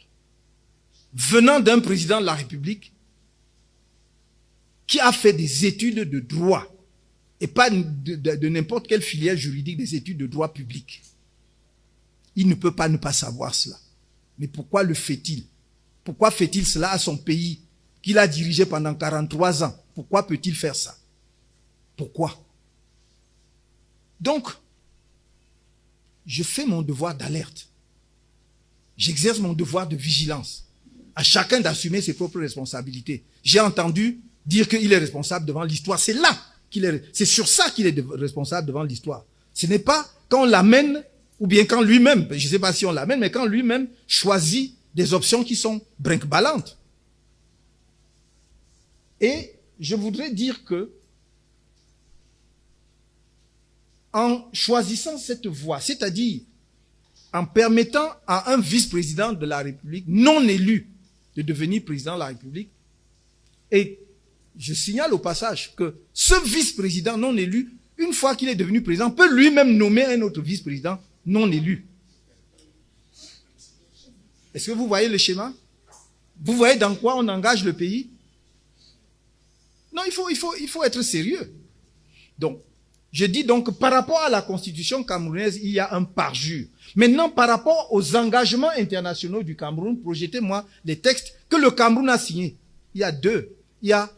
Venant d'un président de la République qui a fait des études de droit et pas de n'importe quelle filière juridique, des études de droit public. Il ne peut pas ne pas savoir cela. Mais pourquoi le fait-il? Pourquoi fait-il cela à son pays qu'il a dirigé pendant 43 ans? Pourquoi peut-il faire ça? Pourquoi? Donc, je fais mon devoir d'alerte. J'exerce mon devoir de vigilance. À chacun d'assumer ses propres responsabilités. J'ai entendu dire qu'il est responsable devant l'histoire. C'est là c'est sur ça qu'il est responsable devant l'histoire. Ce n'est pas quand on l'amène, ou bien quand lui-même, je ne sais pas si on l'amène, mais quand lui-même choisit des options qui sont brinque-ballantes. Et je voudrais dire que, en choisissant cette voie, c'est-à-dire en permettant à un vice-président de la République non élu de devenir président de la République, et je signale au passage que ce vice-président non élu, une fois qu'il est devenu président, peut lui-même nommer un autre vice-président non élu. Est-ce que vous voyez le schéma? Vous voyez dans quoi on engage le pays? Non, il faut être sérieux. Donc, je dis donc que par rapport à la constitution camerounaise, il y a un parjure. Maintenant, par rapport aux engagements internationaux du Cameroun, projetez-moi les textes que le Cameroun a signés. Il y a deux. Il y a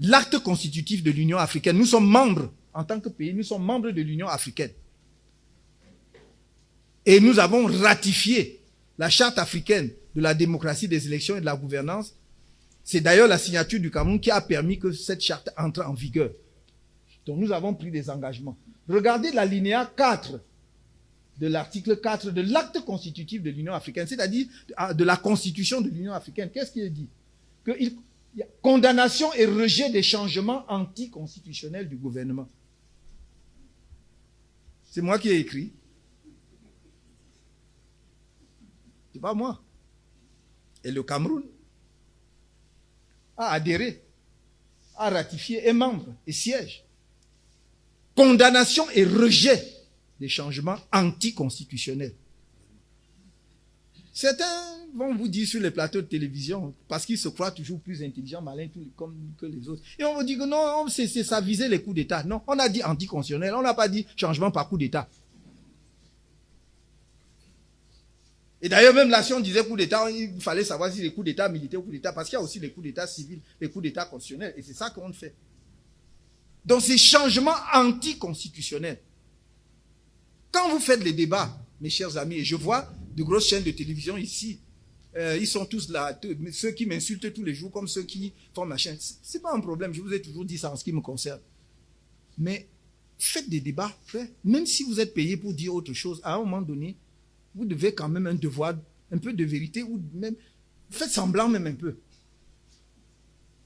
l'acte constitutif de l'Union africaine. Nous sommes membres, en tant que pays, nous sommes membres de l'Union africaine. Et nous avons ratifié la charte africaine de la démocratie, des élections et de la gouvernance. C'est d'ailleurs la signature du Cameroun qui a permis que cette charte entre en vigueur. Donc nous avons pris des engagements. Regardez l'alinéa 4 de l'article 4 de l'acte constitutif de l'Union africaine, c'est-à-dire de la constitution de l'Union africaine. Qu'est-ce qu'il dit? Il y a condamnation et rejet des changements anticonstitutionnels du gouvernement. C'est moi qui ai écrit. C'est pas moi. Et le Cameroun a adhéré, a ratifié, est membre et siège. Condamnation et rejet des changements anticonstitutionnels. Certains vont vous dire sur les plateaux de télévision, parce qu'ils se croient toujours plus intelligents, malins que les autres. Et on vous dit que non, ça visait les coups d'État. Non, on a dit anticonstitutionnel, on n'a pas dit changement par coup d'État. Et d'ailleurs, même là, si on disait coup d'État, il fallait savoir si les coups d'État militaires ou coups d'État, parce qu'il y a aussi les coups d'État civils, les coups d'État constitutionnels, et c'est ça qu'on fait. Donc, ces changements anticonstitutionnels. Quand vous faites les débats, mes chers amis, et je vois de grosses chaînes de télévision ici, ils sont tous là, ceux qui m'insultent tous les jours, comme ceux qui font ma chaîne. C'est pas un problème, je vous ai toujours dit ça en ce qui me concerne. Mais faites des débats, frère. Même si vous êtes payé pour dire autre chose, à un moment donné, vous devez quand même un devoir, un peu de vérité, ou même, faites semblant même un peu.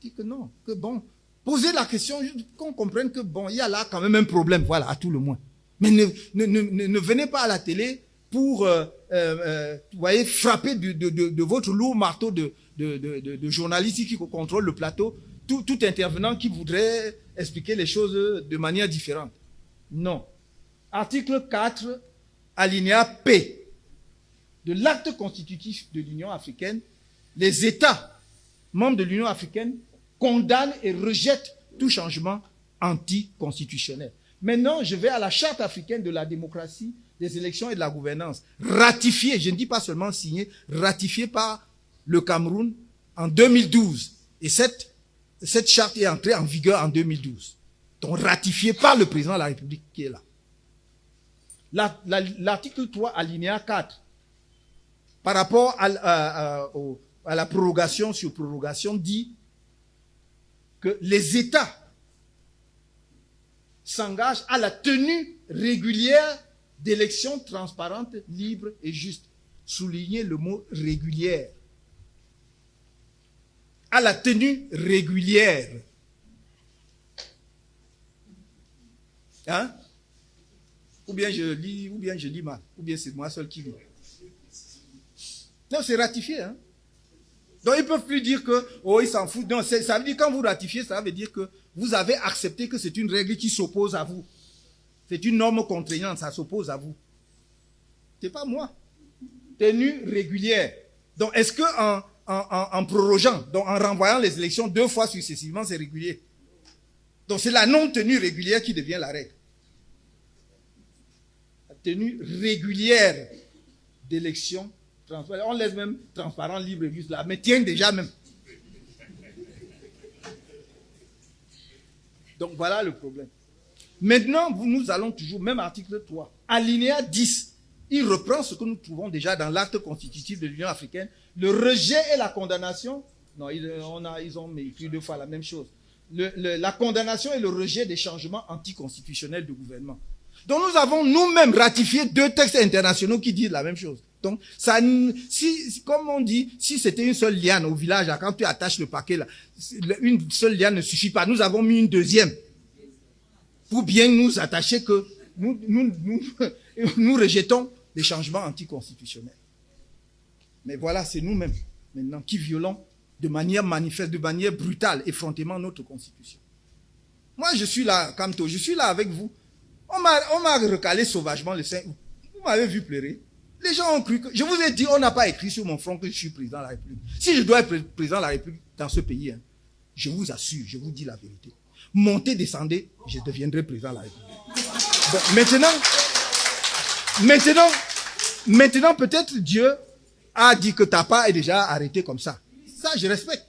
Dites que non, que bon, posez la question, qu'on comprenne que bon, il y a là quand même un problème, voilà, à tout le moins. Mais ne venez pas à la télé pour, vous voyez, frapper de votre lourd marteau de journalistes qui contrôlent le plateau, tout intervenant qui voudrait expliquer les choses de manière différente. Non. Article 4, alinéa P de l'acte constitutif de l'Union africaine, les États membres de l'Union africaine condamnent et rejettent tout changement anticonstitutionnel. Maintenant, je vais à la charte africaine de la démocratie, des élections et de la gouvernance, ratifiée, je ne dis pas seulement signée, ratifiée par le Cameroun en 2012. Et cette charte est entrée en vigueur en 2012. Donc ratifiée par le président de la République qui est là. L'article 3, alinéa 4, par rapport à la prorogation sur prorogation, dit que les États s'engagent à la tenue régulière d'élections transparentes, libres et justes. Soulignez le mot régulière. À la tenue régulière. Hein? Ou bien je lis mal, ou bien c'est moi seul qui lis. Non, c'est ratifié. Hein? Donc ils ne peuvent plus dire que, oh, ils s'en foutent. Non, ça veut dire quand vous ratifiez, ça veut dire que vous avez accepté que c'est une règle qui s'oppose à vous. C'est une norme contraignante, ça s'oppose à vous. C'est pas moi. Tenue régulière. Donc est-ce que en prorogeant, donc en renvoyant les élections 2 fois successivement, c'est régulier? Donc c'est la non-tenue régulière qui devient la règle. La tenue régulière d'élections. On laisse même transparent, libre et juste là, mais tiens déjà même. Donc voilà le problème. Maintenant, nous allons toujours, même article 3, alinéa 10, il reprend ce que nous trouvons déjà dans l'acte constitutif de l'Union africaine, le rejet et la condamnation. Non, ils ont écrit 2 fois la même chose. La condamnation et le rejet des changements anticonstitutionnels du gouvernement. Donc nous avons nous-mêmes ratifié 2 textes internationaux qui disent la même chose. Donc, ça, comme on dit, si c'était une seule liane au village, quand tu attaches le paquet là, une seule liane ne suffit pas. Nous avons mis une deuxième. Pour bien nous attacher que nous rejetons les changements anticonstitutionnels. Mais voilà, c'est nous-mêmes, maintenant, qui violons de manière manifeste, de manière brutale, effrontément notre constitution. Moi, je suis là, Kamto, je suis là avec vous. On m'a recalé sauvagement le 5 août. Vous m'avez vu pleurer. Les gens ont cru que... Je vous ai dit, on n'a pas écrit sur mon front que je suis président de la République. Si je dois être président de la République dans ce pays, hein, je vous assure, je vous dis la vérité. Montez, descendez, je deviendrai président de la République. Bon, maintenant, peut-être Dieu a dit que ta part est déjà arrêtée comme ça. Ça, je respecte.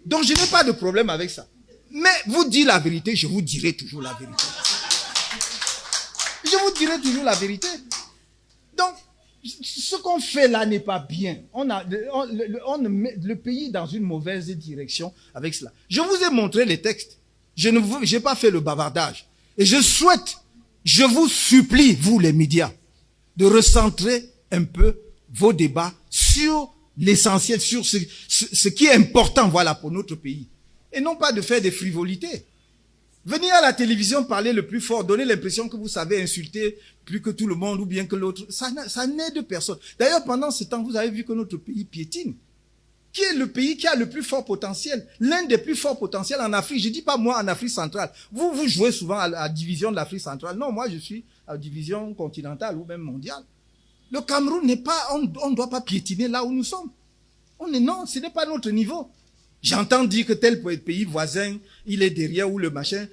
Donc, je n'ai pas de problème avec ça. Mais vous dites la vérité, je vous dirai toujours la vérité. Je vous dirai toujours la vérité. Donc, ce qu'on fait là n'est pas bien. On met le pays dans une mauvaise direction avec cela. Je vous ai montré les textes. Je n'ai pas fait le bavardage. Et je souhaite, je vous supplie, vous les médias, de recentrer un peu vos débats sur l'essentiel, sur ce qui est important, voilà, pour notre pays. Et non pas de faire des frivolités. Venir à la télévision parler le plus fort, donner l'impression que vous savez insulter plus que tout le monde ou bien que l'autre, ça n'aide personne. D'ailleurs, pendant ce temps, vous avez vu que notre pays piétine. Qui est le pays qui a le plus fort potentiel? L'un des plus forts potentiels en Afrique. Je dis pas moi en Afrique centrale. Vous jouez souvent à la division de l'Afrique centrale. Non, moi je suis à la division continentale ou même mondiale. Le Cameroun n'est pas, on ne doit pas piétiner là où nous sommes. Non, ce n'est pas notre niveau. J'entends dire que tel pays voisin, il est derrière ou le machin.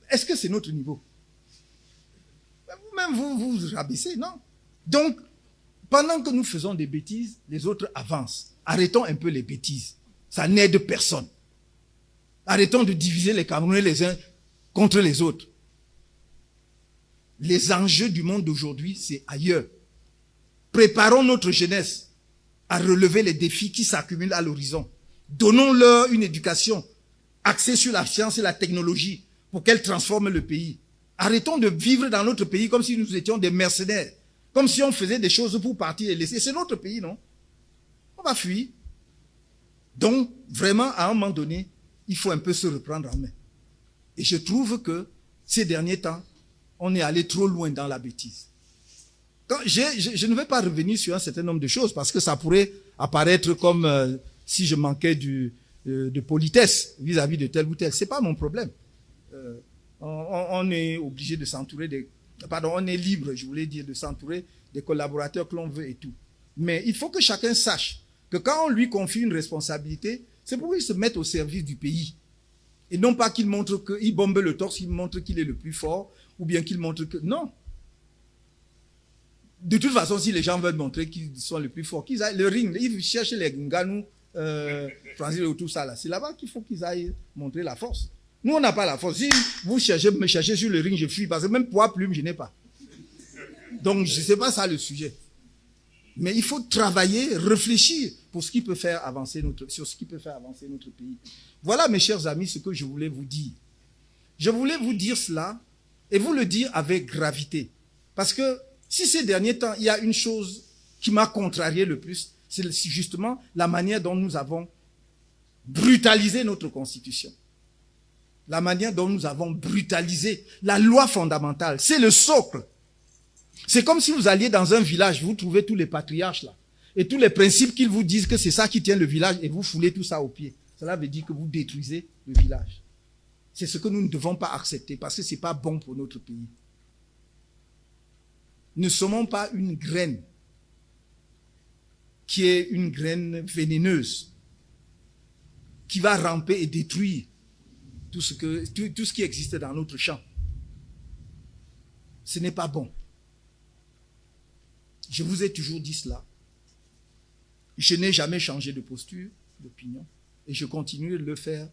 Est-ce que c'est notre niveau? Vous-même, vous rabaissez, non? Donc, pendant que nous faisons des bêtises, les autres avancent. Arrêtons un peu les bêtises. Ça n'aide personne. Arrêtons de diviser les Camerounais les uns contre les autres. Les enjeux du monde d'aujourd'hui, c'est ailleurs. Préparons notre jeunesse à relever les défis qui s'accumulent à l'horizon. Donnons-leur une éducation axée sur la science et la technologie pour qu'elle transforme le pays. Arrêtons de vivre dans notre pays comme si nous étions des mercenaires. Comme si on faisait des choses pour partir et laisser. C'est notre pays, non? On va fuir. Donc, vraiment, à un moment donné, il faut un peu se reprendre en main. Et je trouve que ces derniers temps, on est allé trop loin dans la bêtise. Je ne vais pas revenir sur un certain nombre de choses parce que ça pourrait apparaître comme si je manquais de politesse vis-à-vis de tel ou tel. C'est pas mon problème. On est obligé de s'entourer on est libre, je voulais dire, de s'entourer des collaborateurs que l'on veut et tout. Mais il faut que chacun sache que quand on lui confie une responsabilité, c'est pour qu'il se mette au service du pays. Et non pas qu'il montre qu'il bombe le torse, qu'il montre qu'il est le plus fort, ou bien qu'il montre que... Non. De toute façon, si les gens veulent montrer qu'ils sont les plus forts, qu'ils aillent le ring, ils cherchent les Ngannou, Francis et tout ça là. C'est là-bas qu'il faut qu'ils aillent montrer la force. Nous, on n'a pas la force. Si vous me cherchez sur le ring, je fuis parce que même poids plume, je n'ai pas. Donc, je ne sais pas ça le sujet. Mais il faut travailler, réfléchir pour ce qui peut faire avancer sur ce qui peut faire avancer notre pays. Voilà, mes chers amis, ce que je voulais vous dire. Je voulais vous dire cela et vous le dire avec gravité. Parce que si ces derniers temps, il y a une chose qui m'a contrarié le plus, c'est justement la manière dont nous avons brutalisé notre Constitution. La manière dont nous avons brutalisé la loi fondamentale. C'est le socle. C'est comme si vous alliez dans un village, vous trouvez tous les patriarches là, et tous les principes qu'ils vous disent que c'est ça qui tient le village, et vous foulez tout ça au pied. Cela veut dire que vous détruisez le village. C'est ce que nous ne devons pas accepter, parce que c'est pas bon pour notre pays. Ne sommons pas une graine qui est une graine vénéneuse, qui va ramper et détruire tout ce qui existe dans notre champ. Ce n'est pas bon. Je vous ai toujours dit cela. Je n'ai jamais changé de posture, d'opinion, et je continue de le faire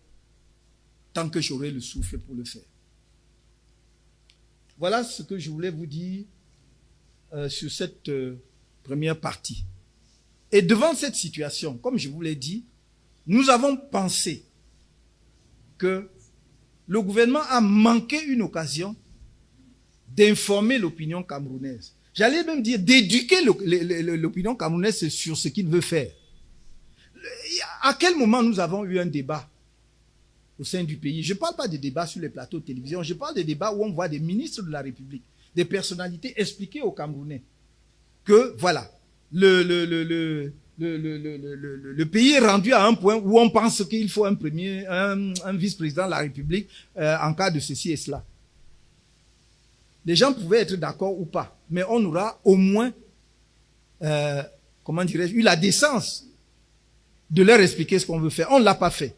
tant que j'aurai le souffle pour le faire. Voilà ce que je voulais vous dire sur cette première partie. Et devant cette situation, comme je vous l'ai dit, nous avons pensé que le gouvernement a manqué une occasion d'informer l'opinion camerounaise. J'allais même dire d'éduquer l'opinion camerounaise sur ce qu'il veut faire. À quel moment nous avons eu un débat au sein du pays? Je ne parle pas de débats sur les plateaux de télévision, je parle de débats où on voit des ministres de la République, des personnalités expliquer aux Camerounais que, voilà, le pays est rendu à un point où on pense qu'il faut un vice-président de la République en cas de ceci et cela. Les gens pouvaient être d'accord ou pas, mais on aura au moins, comment dirais-je, eu la décence de leur expliquer ce qu'on veut faire. On ne l'a pas fait.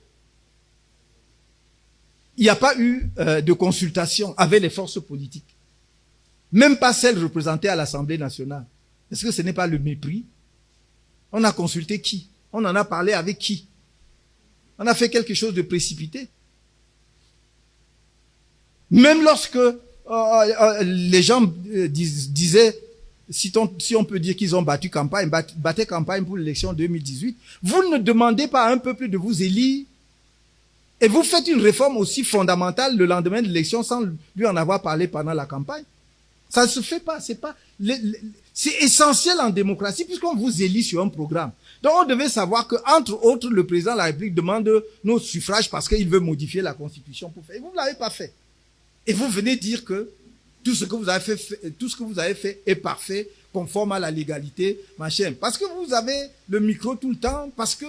Il n'y a pas eu de consultation avec les forces politiques. Même pas celles représentées à l'Assemblée nationale. Est-ce que ce n'est pas le mépris? On a consulté qui? On en a parlé avec qui? On a fait quelque chose de précipité. Même lorsque les gens disaient, si on peut dire qu'ils ont battu campagne, battaient campagne pour l'élection 2018, vous ne demandez pas à un peuple de vous élire et vous faites une réforme aussi fondamentale le lendemain de l'élection sans lui en avoir parlé pendant la campagne. Ça ne se fait pas, c'est essentiel en démocratie puisqu'on vous élit sur un programme. Donc on devait savoir que, entre autres, le président de la République demande nos suffrages parce qu'il veut modifier la Constitution pour faire. Et vous ne l'avez pas fait. Et vous venez dire que tout ce que vous avez fait est parfait, conforme à la légalité, machin. Parce que vous avez le micro tout le temps, parce que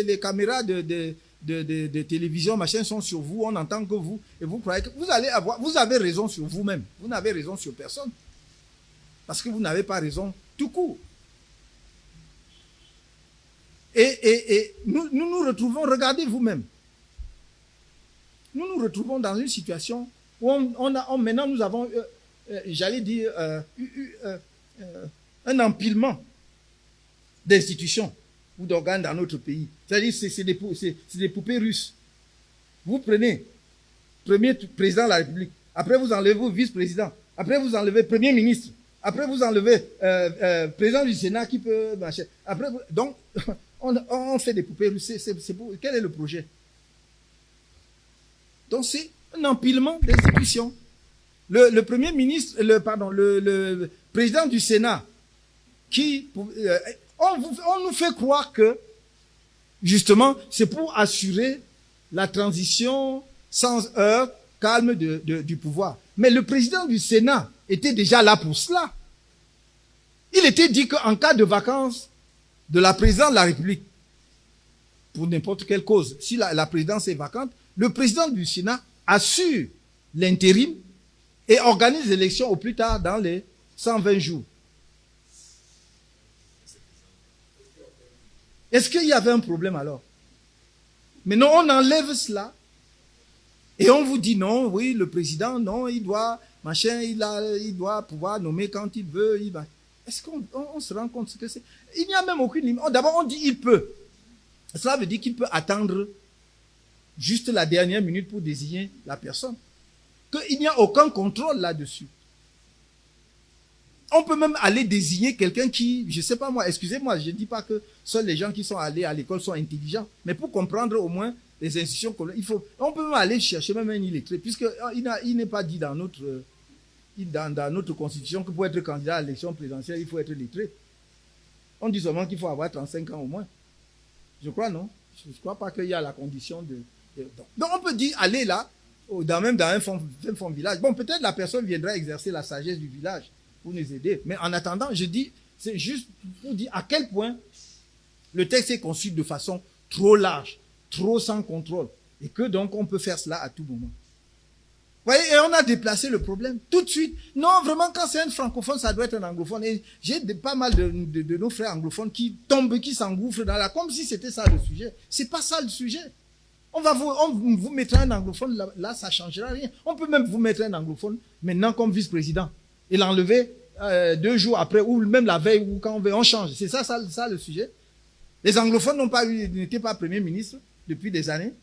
les caméras de télévision, machin, sont sur vous, on n'entend que vous, et vous croyez que vous avez raison sur vous-même. Vous n'avez raison sur personne. Parce que vous n'avez pas raison tout court. Et nous nous retrouvons, regardez vous-même. Nous nous retrouvons dans une situation où maintenant nous avons, j'allais dire, un empilement d'institutions ou d'organes dans notre pays. C'est-à-dire c'est des poupées russes. Vous prenez premier président de la République, après vous enlevez vos vice-président, après vous enlevez premier ministre, après vous enlevez président du Sénat qui peut marcher. Après, donc, on fait des poupées russes. Quel est le projet? Donc c'est un empilement d'institutions. Le premier ministre, le président du Sénat, on nous fait croire que, justement, c'est pour assurer la transition sans heurts, calme du pouvoir. Mais le président du Sénat était déjà là pour cela. Il était dit qu'en cas de vacances de la présidence de la République, pour n'importe quelle cause, si la présidence est vacante, le président du Sénat assure l'intérim et organise l'élection au plus tard dans les 120 jours. Est-ce qu'il y avait un problème alors? Mais non, on enlève cela et on vous dit non, oui, le président, non, il doit, machin, il doit pouvoir nommer quand il veut. Est-ce qu'on se rend compte ce que c'est? Il n'y a même aucune limite. D'abord, on dit il peut. Cela veut dire qu'il peut attendre juste la dernière minute pour désigner la personne. Qu'il n'y a aucun contrôle là-dessus. On peut même aller désigner quelqu'un qui, je ne sais pas moi, excusez-moi, je ne dis pas que seuls les gens qui sont allés à l'école sont intelligents, mais pour comprendre au moins les institutions, on peut même aller chercher même un illettré, puisqu'il n'est pas dit dans notre constitution que pour être candidat à l'élection présidentielle, il faut être lettré. On dit seulement qu'il faut avoir 35 ans au moins. Je crois, non? Je ne crois pas qu'il y a la condition de... Donc on peut dire, aller là, même dans un fond village. Bon, peut-être la personne viendra exercer la sagesse du village pour nous aider. Mais en attendant, je dis, c'est juste pour dire à quel point le texte est conçu de façon trop large, trop sans contrôle. Et que donc on peut faire cela à tout moment. Vous voyez, et on a déplacé le problème tout de suite. Non, vraiment, quand c'est un francophone, ça doit être un anglophone. Et j'ai pas mal de nos frères anglophones qui tombent, qui s'engouffrent dans la... Comme si c'était ça le sujet. C'est pas ça le sujet. On vous mettra un anglophone, là, ça changera rien. On peut même vous mettre un anglophone maintenant comme vice-président. Et l'enlever 2 jours après, ou même la veille, ou quand on change. C'est ça le sujet. Les anglophones n'étaient pas premiers ministres depuis des années.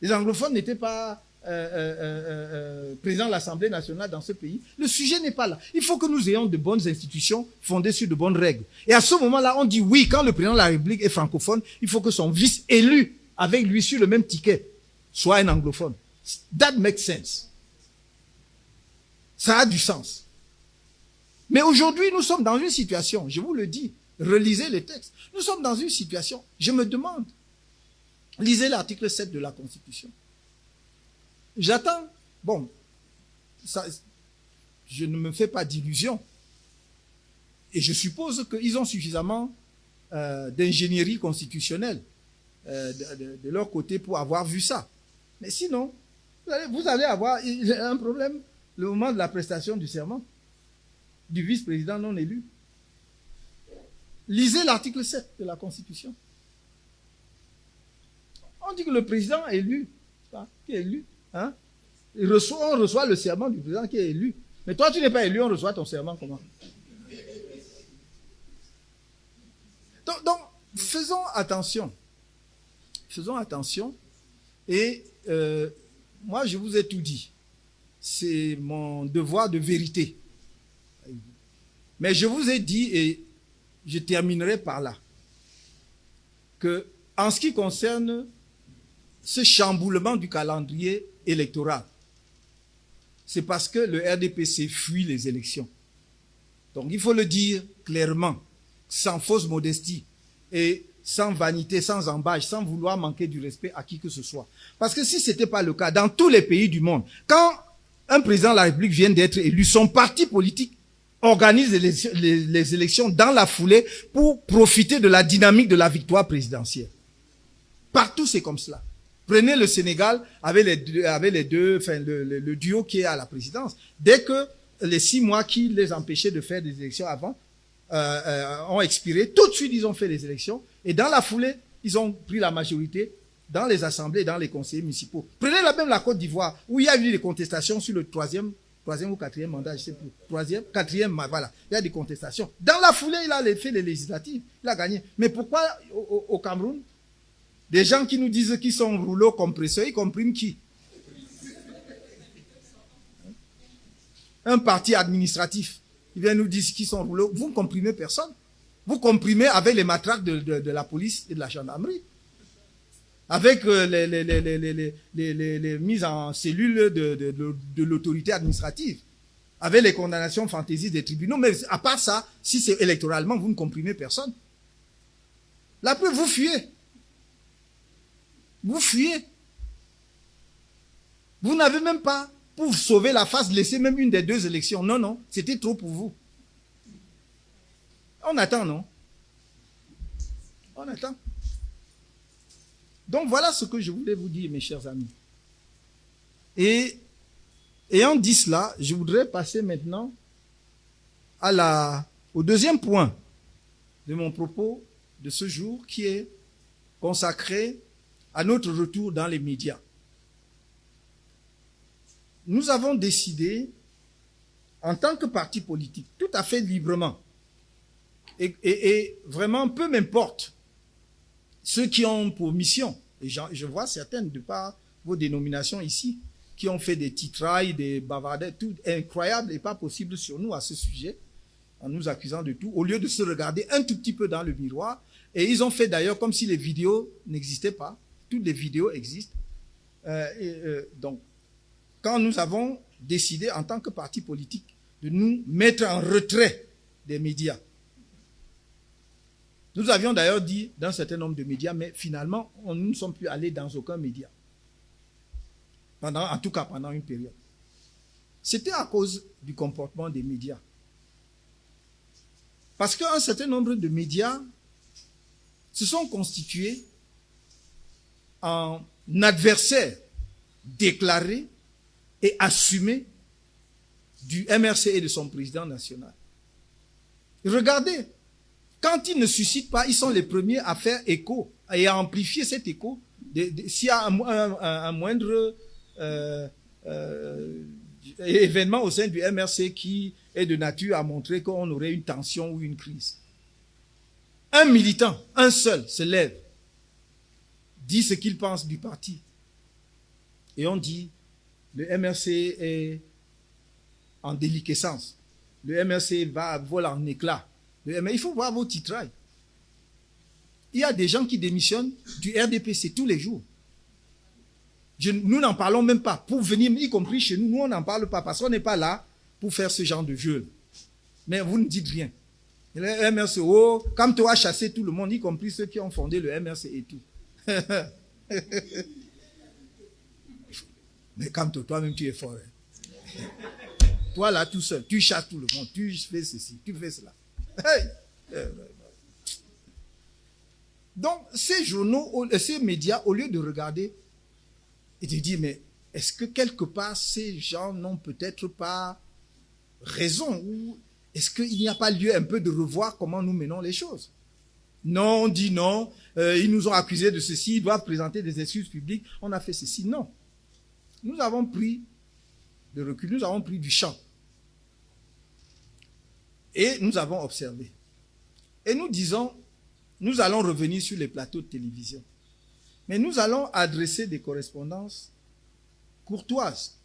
Les anglophones n'étaient pas président de l'Assemblée nationale dans ce pays. Le sujet n'est pas là. Il faut que nous ayons de bonnes institutions fondées sur de bonnes règles. Et à ce moment-là, on dit oui, quand le président de la République est francophone, il faut que son vice élu avec lui sur le même ticket soit un anglophone. That makes sense. Ça a du sens. Mais aujourd'hui, nous sommes dans une situation, je vous le dis, relisez les textes. Nous sommes dans une situation, je me demande, lisez l'article 7 de la Constitution. J'attends, bon, ça, je ne me fais pas d'illusions. Et je suppose qu'ils ont suffisamment d'ingénierie constitutionnelle de leur côté pour avoir vu ça. Mais sinon, vous allez avoir un problème le moment de la prestation du serment du vice-président non élu. Lisez l'article 7 de la Constitution. On dit que le président est élu, qui est élu, hein? On reçoit le serment du président qui est élu. Mais toi, tu n'es pas élu, on reçoit ton serment comment? Donc, faisons attention. Faisons attention. Et moi, je vous ai tout dit. C'est mon devoir de vérité. Mais je vous ai dit, et je terminerai par là, que en ce qui concerne ce chamboulement du calendrier électoral, c'est parce que le RDPC fuit les élections. Donc il faut le dire clairement, sans fausse modestie et sans vanité, sans embâche, sans vouloir manquer du respect à qui que ce soit. Parce que si ce n'était pas le cas, dans tous les pays du monde, quand un président de la République vient d'être élu, son parti politique organise les élections dans la foulée pour profiter de la dynamique de la victoire présidentielle. Partout, c'est comme cela. Prenez le Sénégal avec le duo qui est à la présidence. Dès que les 6 mois qui les empêchaient de faire des élections avant ont expiré, tout de suite ils ont fait les élections et dans la foulée, ils ont pris la majorité dans les assemblées et dans les conseillers municipaux. Prenez même la Côte d'Ivoire où il y a eu des contestations sur le troisième ou 4e mandat, je sais plus. 4e, voilà. Il y a des contestations. Dans la foulée, il a fait les législatives. Il a gagné. Mais pourquoi au Cameroun, des gens qui nous disent qu'ils sont rouleaux compresseurs, ils compriment qui? Un parti administratif. Il vient nous dire qu'ils sont rouleaux. Vous ne comprimez personne. Vous comprimez avec les matraques de la police et de la gendarmerie. Avec les mises en cellule de l'autorité administrative, avec les condamnations fantaisies des tribunaux. Mais à part ça, si c'est électoralement, vous ne comprimez personne. La preuve, vous fuyez. Vous fuyez. Vous n'avez même pas, pour sauver la face, laissé même une des 2 élections. Non, non, c'était trop pour vous. On attend, non? On attend. Donc voilà ce que je voulais vous dire, mes chers amis. Et ayant dit cela, je voudrais passer maintenant au deuxième point de mon propos de ce jour, qui est consacré à notre retour dans les médias. Nous avons décidé, en tant que parti politique, tout à fait librement, Et vraiment, peu m'importe ceux qui ont pour mission, et je vois certaines de par vos dénominations ici, qui ont fait des titrailles, des bavardages, tout incroyable et pas possible sur nous à ce sujet, en nous accusant de tout, au lieu de se regarder un tout petit peu dans le miroir. Et ils ont fait d'ailleurs comme si les vidéos n'existaient pas. Toutes les vidéos existent. Donc, quand nous avons décidé en tant que parti politique de nous mettre en retrait des médias, nous avions d'ailleurs dit d'un certain nombre de médias, mais finalement, nous ne sommes plus allés dans aucun média. En tout cas, pendant une période. C'était à cause du comportement des médias. Parce qu'un certain nombre de médias se sont constitués en adversaires déclarés et assumés du MRC et de son président national. Regardez, quand ils ne suscitent pas, ils sont les premiers à faire écho et à amplifier cet écho. S'il y a un moindre événement au sein du MRC qui est de nature à montrer qu'on aurait une tension ou une crise. Un militant, un seul, se lève, dit ce qu'il pense du parti. Et on dit, le MRC est en déliquescence. Le MRC vole en éclats. Il faut voir vos titrailles. Il y a des gens qui démissionnent du RDPC tous les jours. Nous n'en parlons même pas. Pour venir, y compris chez nous, nous on n'en parle pas parce qu'on n'est pas là pour faire ce genre de jeu. Mais vous ne dites rien. Le MRC, comme toi, a chassé tout le monde, y compris ceux qui ont fondé le MRC et tout. Mais comme toi-même, tu es fort. Hein. Toi là, tout seul, tu chasses tout le monde, tu fais ceci, tu fais cela. Hey. Donc, ces journaux, ces médias, au lieu de regarder et de dire, mais est-ce que quelque part, ces gens n'ont peut-être pas raison ou est-ce qu'il n'y a pas lieu un peu de revoir comment nous menons les choses? Non, on dit non, ils nous ont accusés de ceci, ils doivent présenter des excuses publiques, on a fait ceci. Non. Nous avons pris de recul, nous avons pris du champ. Et nous avons observé. Et nous disons, nous allons revenir sur les plateaux de télévision. Mais nous allons adresser des correspondances courtoises,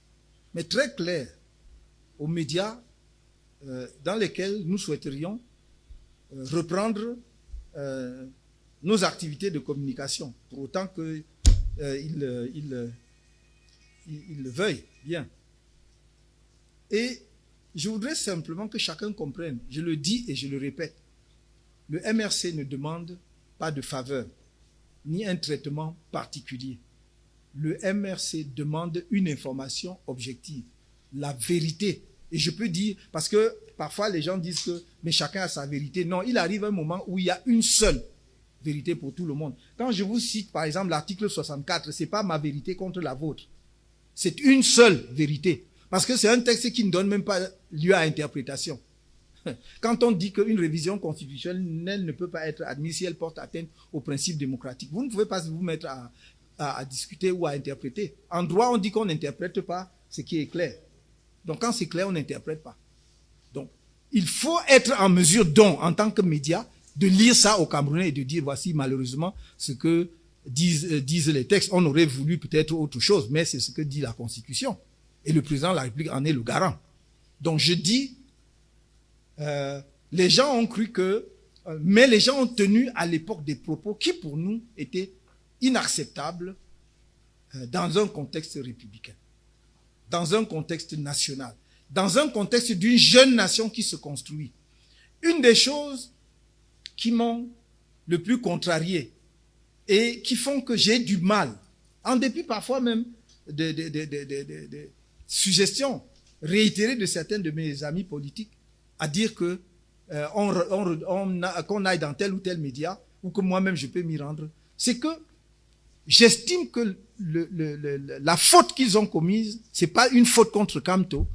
mais très claires, aux médias dans lesquels nous souhaiterions reprendre nos activités de communication, pour autant qu'ils le veuillent bien. Et je voudrais simplement que chacun comprenne, je le dis et je le répète, le MRC ne demande pas de faveur, ni un traitement particulier. Le MRC demande une information objective, la vérité. Et je peux dire, parce que parfois les gens disent que mais chacun a sa vérité. Non, il arrive un moment où il y a une seule vérité pour tout le monde. Quand je vous cite par exemple l'article 64, c'est pas ma vérité contre la vôtre. C'est une seule vérité. Parce que c'est un texte qui ne donne même pas lieu à interprétation. Quand on dit qu'une révision constitutionnelle ne peut pas être admise si elle porte atteinte aux principes démocratiques, vous ne pouvez pas vous mettre à discuter ou à interpréter. En droit, on dit qu'on n'interprète pas ce qui est clair. Donc quand c'est clair, on n'interprète pas. Donc, il faut être en mesure, donc, en tant que média, de lire ça au Camerounais et de dire, voici malheureusement ce que disent les textes. On aurait voulu peut-être autre chose, mais c'est ce que dit la Constitution. Et le président de la République en est le garant. Donc je dis, les gens ont cru que, mais les gens ont tenu à l'époque des propos qui pour nous étaient inacceptables dans un contexte républicain, dans un contexte national, dans un contexte d'une jeune nation qui se construit. Une des choses qui m'ont le plus contrarié et qui font que j'ai du mal, en dépit parfois même de suggestions réitérées de certains de mes amis politiques, à dire que qu'on aille dans tel ou tel média, ou que moi-même je peux m'y rendre, c'est que j'estime que la faute qu'ils ont commise, c'est pas une faute contre Camto,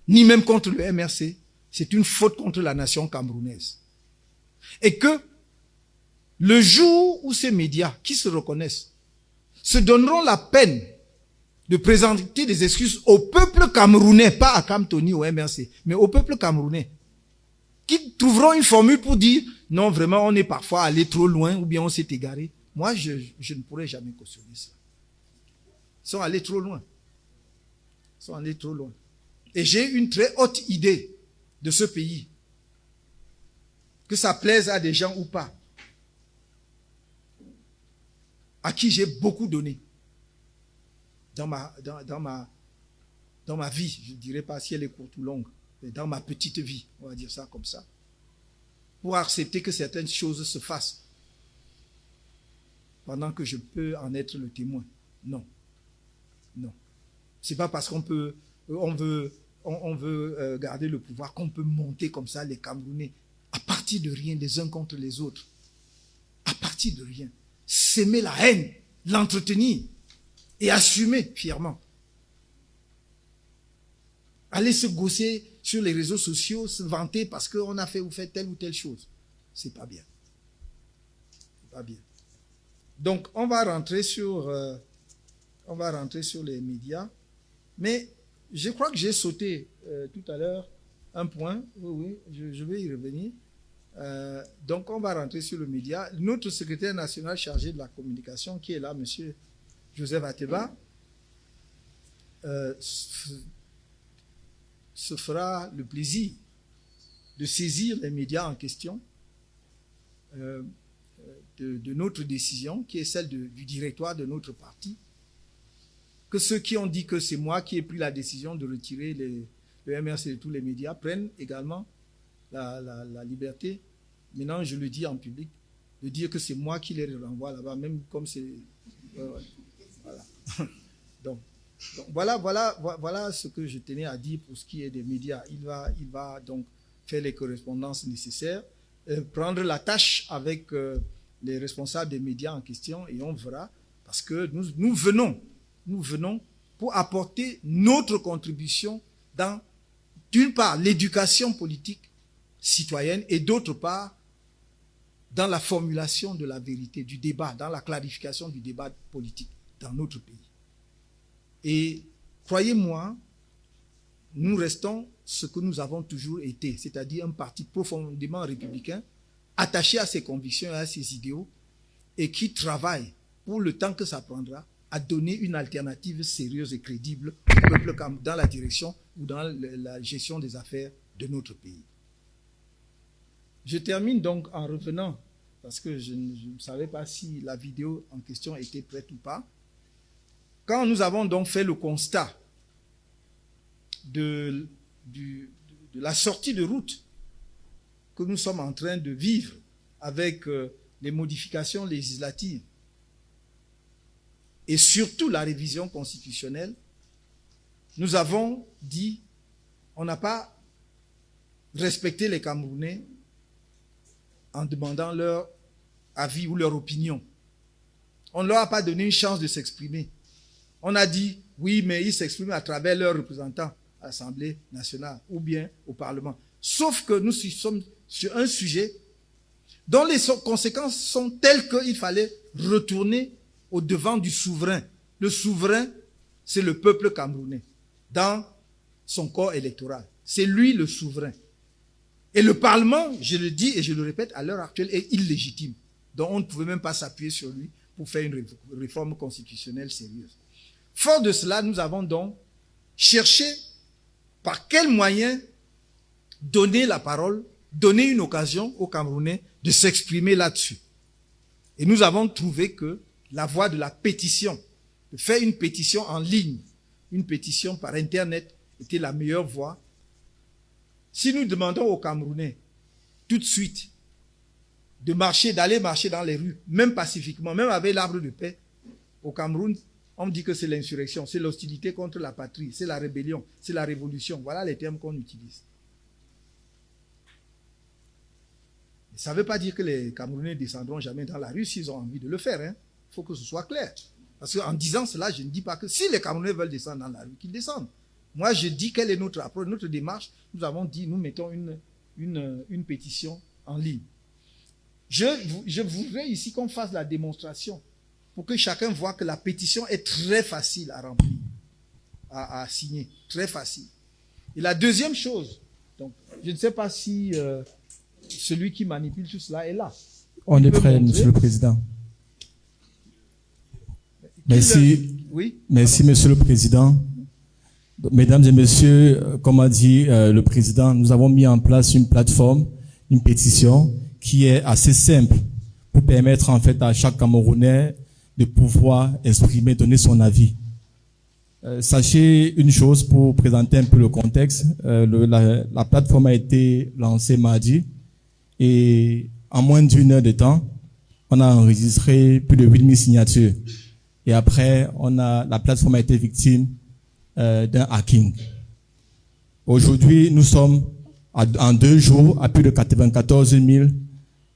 ni même contre le MRC, c'est une faute contre la nation camerounaise. Et que le jour où ces médias, qui se reconnaissent, se donneront la peine de présenter des excuses au peuple camerounais, pas à Camto ni au MRC, mais au peuple camerounais, qui trouveront une formule pour dire non, vraiment, on est parfois allé trop loin ou bien on s'est égaré. Moi, je ne pourrais jamais cautionner ça. Ils sont allés trop loin. Ils sont allés trop loin. Et j'ai une très haute idée de ce pays. Que ça plaise à des gens ou pas. À qui j'ai beaucoup donné. Dans ma vie, je ne dirais pas si elle est courte ou longue, mais dans ma petite vie, on va dire ça comme ça, pour accepter que certaines choses se fassent pendant que je peux en être le témoin. Non. Non. C'est pas parce qu'on veut garder le pouvoir qu'on peut monter comme ça les Camerounais à partir de rien les uns contre les autres. À partir de rien. S'aimer la haine, l'entretenir et assumer fièrement. Aller se gausser sur les réseaux sociaux, se vanter parce qu'on a fait ou fait telle ou telle chose. C'est pas bien. C'est pas bien. Donc, on va rentrer sur les médias. Mais je crois que j'ai sauté tout à l'heure un point. Oui, je vais y revenir. Donc, on va rentrer sur le média. Notre secrétaire national chargé de la communication, qui est là, M. Joseph Ateba, se fera le plaisir de saisir les médias en question de notre décision, qui est celle du directoire de notre parti, que ceux qui ont dit que c'est moi qui ai pris la décision de retirer le MRC de tous les médias prennent également la liberté, maintenant je le dis en public, de dire que c'est moi qui les renvoie là-bas, même comme c'est... voilà. Donc voilà ce que je tenais à dire pour ce qui est des médias. Il va donc faire les correspondances nécessaires, prendre la tâche avec les responsables des médias en question et on verra, parce que nous venons pour apporter notre contribution dans, d'une part, l'éducation politique citoyenne et d'autre part, dans la formulation de la vérité, du débat, dans la clarification du débat politique dans notre pays. Et croyez-moi, nous restons ce que nous avons toujours été, c'est-à-dire un parti profondément républicain, attaché à ses convictions et à ses idéaux, et qui travaille, pour le temps que ça prendra, à donner une alternative sérieuse et crédible au peuple dans la direction ou dans la gestion des affaires de notre pays. Je termine donc en revenant, parce que je ne savais pas si la vidéo en question était prête ou pas. Quand nous avons donc fait le constat de la sortie de route que nous sommes en train de vivre avec les modifications législatives et surtout la révision constitutionnelle, nous avons dit on n'a pas respecté les Camerounais en demandant leur avis ou leur opinion. On ne leur a pas donné une chance de s'exprimer. On a dit, oui, mais ils s'expriment à travers leurs représentants à l'Assemblée nationale ou bien au Parlement. Sauf que nous sommes sur un sujet dont les conséquences sont telles qu'il fallait retourner au devant du souverain. Le souverain, c'est le peuple camerounais dans son corps électoral. C'est lui le souverain. Et le Parlement, je le dis et je le répète, à l'heure actuelle est illégitime. Donc on ne pouvait même pas s'appuyer sur lui pour faire une réforme constitutionnelle sérieuse. Fort de cela, nous avons donc cherché par quels moyens donner la parole, donner une occasion aux Camerounais de s'exprimer là-dessus. Et nous avons trouvé que la voie de la pétition, de faire une pétition en ligne, une pétition par Internet, était la meilleure voie. Si nous demandons aux Camerounais tout de suite d'aller marcher dans les rues, même pacifiquement, même avec l'arbre de paix, au Cameroun, on dit que c'est l'insurrection, c'est l'hostilité contre la patrie, c'est la rébellion, c'est la révolution. Voilà les termes qu'on utilise. Mais ça ne veut pas dire que les Camerounais ne descendront jamais dans la rue s'ils ont envie de le faire. Il faut que ce soit clair. Parce qu'en disant cela, je ne dis pas que si les Camerounais veulent descendre dans la rue, qu'ils descendent. Moi, je dis quelle est notre approche, notre démarche. Nous avons dit, nous mettons une pétition en ligne. Je voudrais ici qu'on fasse la démonstration pour que chacun voit que la pétition est très facile à remplir, à signer, très facile. Et la deuxième chose, donc, je ne sais pas si celui qui manipule tout cela est là. On est prêt, Monsieur le Président. Merci. Oui. Merci, Monsieur le Président. Mesdames et Messieurs, comme a dit le Président, nous avons mis en place une plateforme, une pétition qui est assez simple pour permettre en fait à chaque Camerounais de pouvoir exprimer, donner son avis. Sachez une chose pour présenter un peu le contexte. La plateforme a été lancée mardi et en moins d'une heure de temps, on a enregistré plus de 8000 signatures. Et après, la plateforme a été victime d'un hacking. Aujourd'hui, nous sommes en 2 jours à plus de 94 000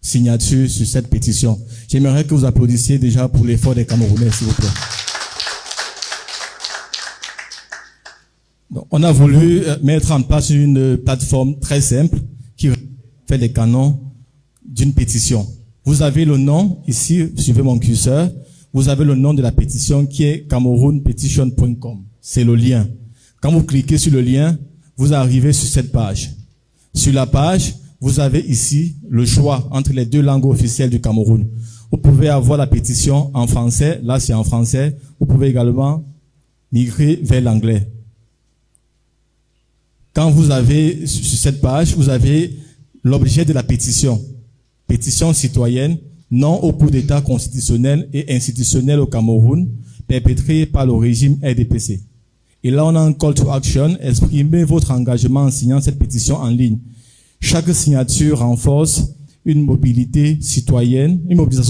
signatures sur cette pétition. J'aimerais que vous applaudissiez déjà pour l'effort des Camerounais, s'il vous plaît. Donc, on a voulu mettre en place une plateforme très simple qui fait les canons d'une pétition. Vous avez le nom ici, suivez mon curseur. Vous avez le nom de la pétition qui est camerounpetition.com. C'est le lien. Quand vous cliquez sur le lien, vous arrivez sur cette page. Sur la page, vous avez ici le choix entre les 2 langues officielles du Cameroun. Vous pouvez avoir la pétition en français. Là, c'est en français. Vous pouvez également migrer vers l'anglais. Quand vous avez sur cette page, vous avez l'objet de la pétition. Pétition citoyenne, non au coup d'État constitutionnel et institutionnel au Cameroun, perpétré par le régime RDPC. Et là, on a un call to action. Exprimez votre engagement en signant cette pétition en ligne. Chaque signature renforce une mobilisation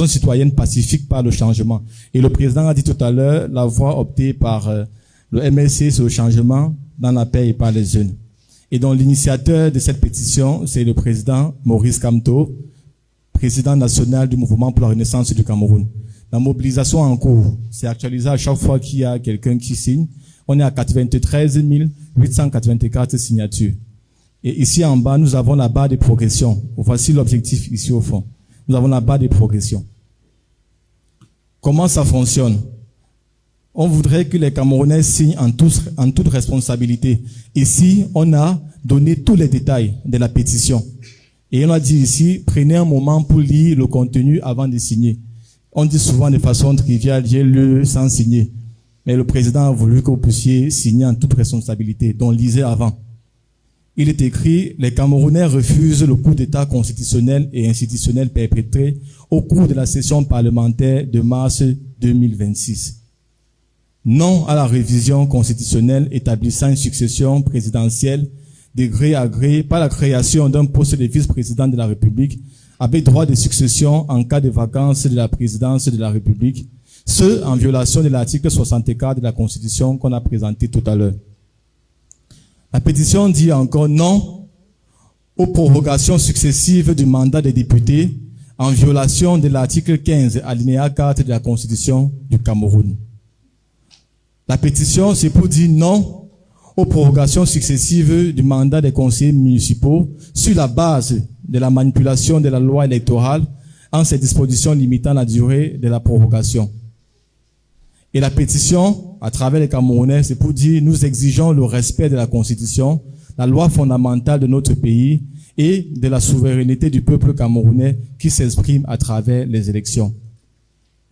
citoyenne pacifique par le changement. Et le président a dit tout à l'heure, la voie optée par le MLC sur le changement dans la paix et par les jeunes. Et donc, l'initiateur de cette pétition, c'est le président Maurice Kamto, président national du mouvement pour la renaissance du Cameroun. La mobilisation en cours, c'est actualisé à chaque fois qu'il y a quelqu'un qui signe. On est à 93 884 signatures. Et ici en bas, nous avons la barre de progression. Voici l'objectif ici au fond. Nous avons la barre de progression. Comment ça fonctionne? On voudrait que les Camerounais signent en toute responsabilité. Ici, on a donné tous les détails de la pétition. Et on a dit ici, prenez un moment pour lire le contenu avant de signer. On dit souvent de façon triviale, j'ai lu sans signer. Mais le président a voulu que vous puissiez signer en toute responsabilité, donc lisez avant. Il est écrit, les Camerounais refusent le coup d'État constitutionnel et institutionnel perpétré au cours de la session parlementaire de mars 2026. Non à la révision constitutionnelle établissant une succession présidentielle de gré à gré par la création d'un poste de vice-président de la République avec droit de succession en cas de vacance de la présidence de la République, ce en violation de l'article 64 de la Constitution qu'on a présenté tout à l'heure. La pétition dit encore non aux prorogations successives du mandat des députés en violation de l'article 15 alinéa 4 de la Constitution du Cameroun. La pétition, c'est pour dire non aux prorogations successives du mandat des conseillers municipaux sur la base de la manipulation de la loi électorale en ses dispositions limitant la durée de la prorogation. Et la pétition, à travers les Camerounais, c'est pour dire nous exigeons le respect de la Constitution, la loi fondamentale de notre pays et de la souveraineté du peuple camerounais qui s'exprime à travers les élections.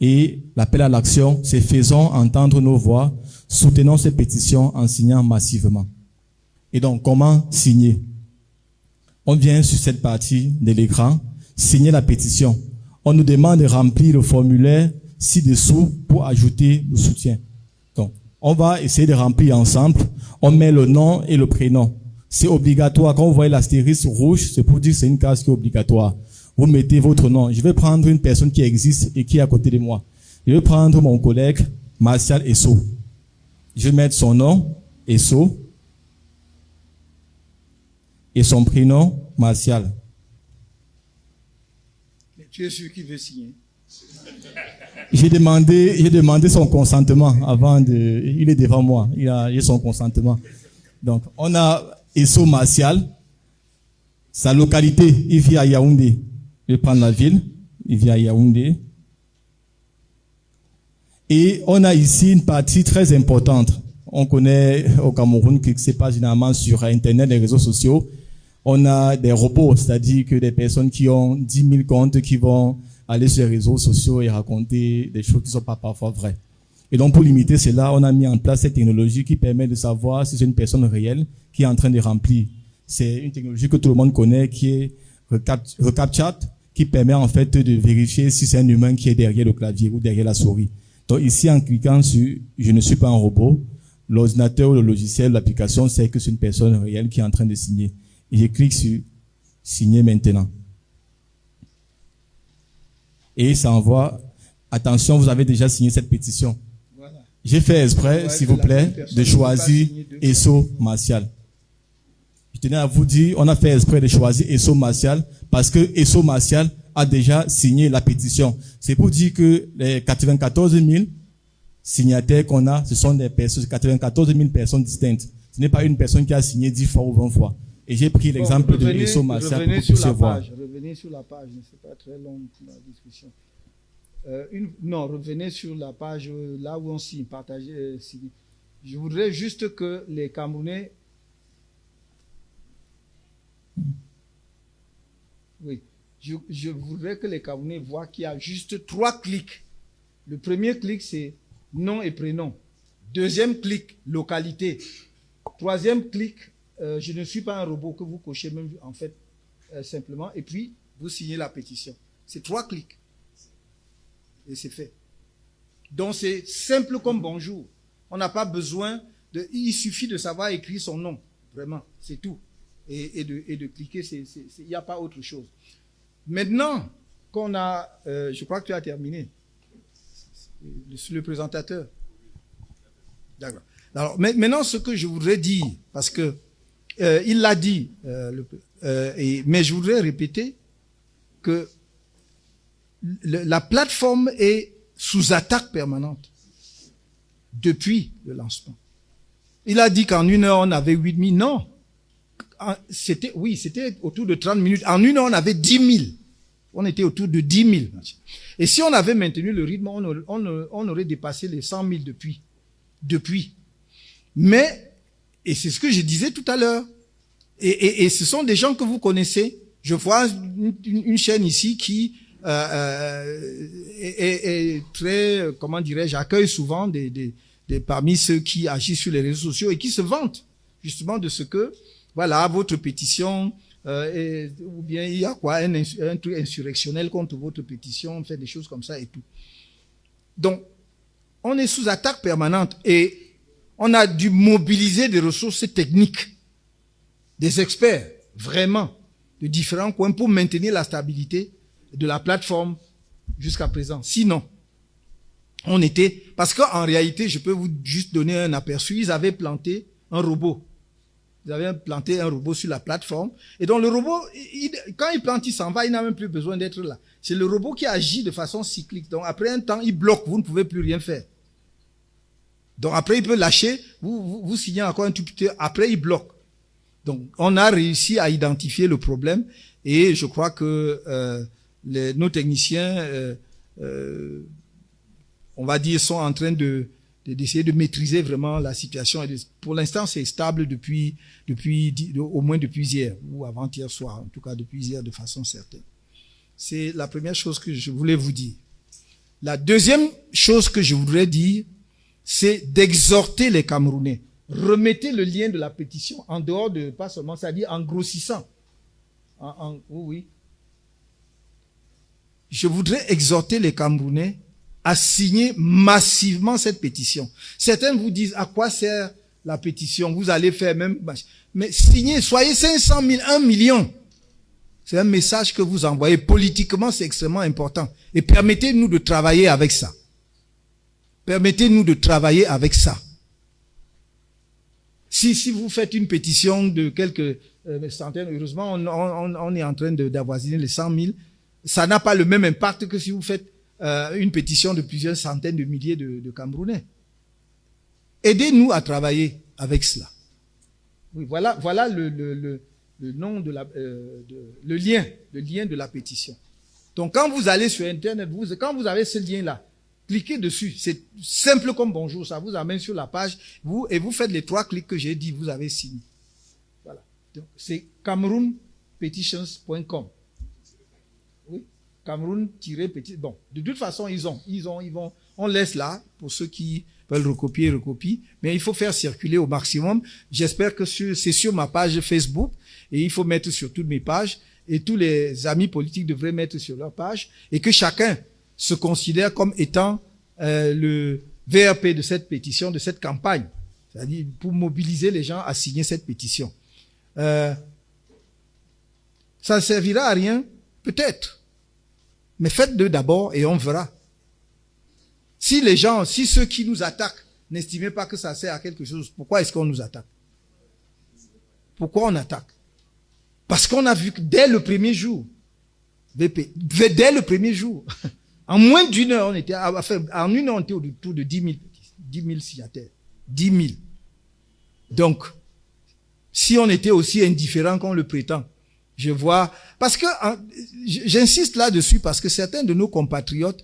Et l'appel à l'action, c'est faisons entendre nos voix, soutenons ces pétitions en signant massivement. Et donc, comment signer? On vient sur cette partie de l'écran, signer la pétition. On nous demande de remplir le formulaire ci-dessous pour ajouter le soutien. Donc, on va essayer de remplir ensemble. On met le nom et le prénom. C'est obligatoire. Quand vous voyez l'astérisque rouge, c'est pour dire que c'est une case qui est obligatoire. Vous mettez votre nom. Je vais prendre une personne qui existe et qui est à côté de moi. Je vais prendre mon collègue Martial Esso. Je vais mettre son nom, Esso, et son prénom, Martial. Mais tu es sûr qu'il veut signer? J'ai demandé son consentement avant de... Il est devant moi. Il a son consentement. Donc, on a Esso Martial. Sa localité, il vit à Yaoundé. Je vais prendre la ville. Il vit à Yaoundé. Et on a ici une partie très importante. On connaît au Cameroun que c'est pas généralement sur Internet, les réseaux sociaux. On a des robots, c'est-à-dire que des personnes qui ont 10 000 comptes qui vont aller sur les réseaux sociaux et raconter des choses qui ne sont pas parfois vraies. Et donc, pour limiter cela, on a mis en place cette technologie qui permet de savoir si c'est une personne réelle qui est en train de remplir. C'est une technologie que tout le monde connaît, qui est RecapTchat, qui permet en fait de vérifier si c'est un humain qui est derrière le clavier ou derrière la souris. Donc ici, en cliquant sur « Je ne suis pas un robot », l'ordinateur ou le logiciel, l'application sait que c'est une personne réelle qui est en train de signer. Et je clique sur « Signer maintenant ». Et ça envoie « Attention, vous avez déjà signé cette pétition ». Voilà. J'ai fait exprès, s'il vous plaît, de choisir Esso Martial. Je tenais à vous dire, on a fait exprès de choisir Esso Martial parce que Esso Martial a déjà signé la pétition. C'est pour dire que les 94 000 signataires qu'on a, ce sont des personnes, 94 000 personnes distinctes. Ce n'est pas une personne qui a signé 10 fois ou 20 fois. Et j'ai pris l'exemple de Esso Martial pour que vous puissiez voir. Revenez sur la page, c'est pas très long la discussion. Non, revenez sur la page là où on signe, partagez, signe. Je voudrais juste que les Camerounais. Oui, je voudrais que les Camerounais voient qu'il y a juste 3 clics. Le premier clic, c'est nom et prénom. Deuxième clic, localité. Troisième clic, je ne suis pas un robot, que vous cochez même en fait simplement. Et puis, vous signez la pétition. C'est 3 clics. Et c'est fait. Donc, c'est simple comme bonjour. On n'a pas besoin de... Il suffit de savoir écrire son nom. Vraiment, c'est tout. Et de cliquer, il n'y a pas autre chose. Maintenant qu'on a... je crois que tu as terminé. Le présentateur. D'accord. Alors, maintenant, ce que je voudrais dire, parce que il l'a dit, mais je voudrais répéter que la plateforme est sous attaque permanente depuis le lancement. Il a dit qu'en 1 heure, on avait 8 000. Non. C'était autour de 30 minutes. En 1 heure, on avait 10 000. On était autour de 10 000. Et si on avait maintenu le rythme, on aurait dépassé les 100 000 depuis. Mais, et c'est ce que je disais tout à l'heure, et ce sont des gens que vous connaissez. Je vois une chaîne ici qui est très, comment dirais-je, accueille souvent parmi ceux qui agissent sur les réseaux sociaux et qui se vantent justement de ce que, voilà, votre pétition, ou bien il y a quoi, un truc insurrectionnel contre votre pétition, on fait des choses comme ça et tout. Donc, on est sous attaque permanente et on a dû mobiliser des ressources techniques, des experts, vraiment, de différents coins pour maintenir la stabilité de la plateforme jusqu'à présent. Sinon, on était... Parce qu'en réalité, je peux vous juste donner un aperçu. Ils avaient planté un robot. Ils avaient planté un robot sur la plateforme. Et donc le robot, quand il plante, il s'en va, il n'a même plus besoin d'être là. C'est le robot qui agit de façon cyclique. Donc après un temps, il bloque, vous ne pouvez plus rien faire. Donc après, il peut lâcher, vous signez encore un tout petit peu, après il bloque. Donc on a réussi à identifier le problème et je crois que nos techniciens, on va dire, sont en train d'essayer de maîtriser vraiment la situation. Et pour l'instant, c'est stable depuis au moins depuis hier, ou avant-hier soir, en tout cas depuis hier de façon certaine. C'est la première chose que je voulais vous dire. La deuxième chose que je voudrais dire, c'est d'exhorter les Camerounais. Remettez le lien de la pétition en dehors de, pas seulement, c'est-à-dire en grossissant. Oui. Je voudrais exhorter les Camerounais à signer massivement cette pétition. Certains vous disent à quoi sert la pétition, vous allez faire même... Mais signez, soyez 500 000, 1 million. C'est un message que vous envoyez. Politiquement, c'est extrêmement important. Et permettez-nous de travailler avec ça. Permettez-nous de travailler avec ça. Si vous faites une pétition de quelques centaines, heureusement, on est en train d'avoisiner les 100 000, ça n'a pas le même impact que si vous faites une pétition de plusieurs centaines de milliers de Camerounais. Aidez-nous à travailler avec cela. Oui, voilà le nom de le lien de la pétition. Donc quand vous allez sur Internet, quand vous avez ce lien-là, cliquez dessus. C'est simple comme bonjour. Ça vous amène sur la page. Et vous faites les 3 clics que j'ai dit. Vous avez signé. Voilà. C'est cameroonpetitions.com. Oui, Cameroun-petit. Bon, de toute façon, ils vont. On laisse là pour ceux qui veulent recopier, mais il faut faire circuler au maximum. J'espère que c'est sur ma page Facebook et il faut mettre sur toutes mes pages et tous les amis politiques devraient mettre sur leur page et que chacun se considère comme étant le VRP de cette pétition, de cette campagne. C'est-à-dire pour mobiliser les gens à signer cette pétition. Ça ne servira à rien, peut-être. Mais faites-le d'abord et on verra. Si ceux qui nous attaquent n'estimaient pas que ça sert à quelque chose, pourquoi est-ce qu'on nous attaque? Pourquoi on attaque? Parce qu'on a vu que dès le premier jour, dès le premier jour, en moins d'une heure, on était autour de 10 000 signataires. 10 000. Donc, si on était aussi indifférent qu'on le prétend, je vois, parce que j'insiste là-dessus parce que certains de nos compatriotes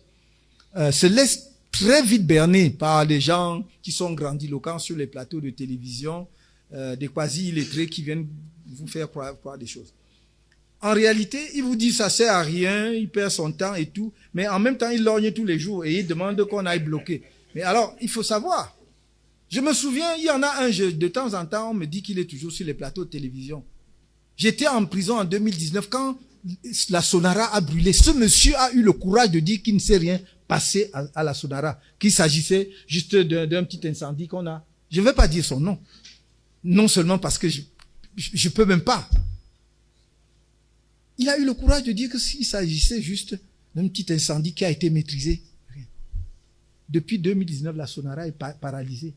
se laissent très vite berner par les gens qui sont grandiloquents sur les plateaux de télévision, des quasi-illettrés qui viennent vous faire croire des choses. En réalité, il vous dit ça sert à rien, il perd son temps et tout, mais en même temps, il lorgne tous les jours et il demande qu'on aille bloquer. Mais alors, il faut savoir. Je me souviens, il y en a un, de temps en temps, on me dit qu'il est toujours sur les plateaux de télévision. J'étais en prison en 2019 quand la Sonara a brûlé. Ce monsieur a eu le courage de dire qu'il ne s'est rien passé à la Sonara, qu'il s'agissait juste d'un petit incendie qu'on a. Je ne vais pas dire son nom. Non seulement parce que je peux même pas. Il a eu le courage de dire que s'il s'agissait juste d'un petit incendie qui a été maîtrisé. Depuis 2019, la Sonara est paralysée.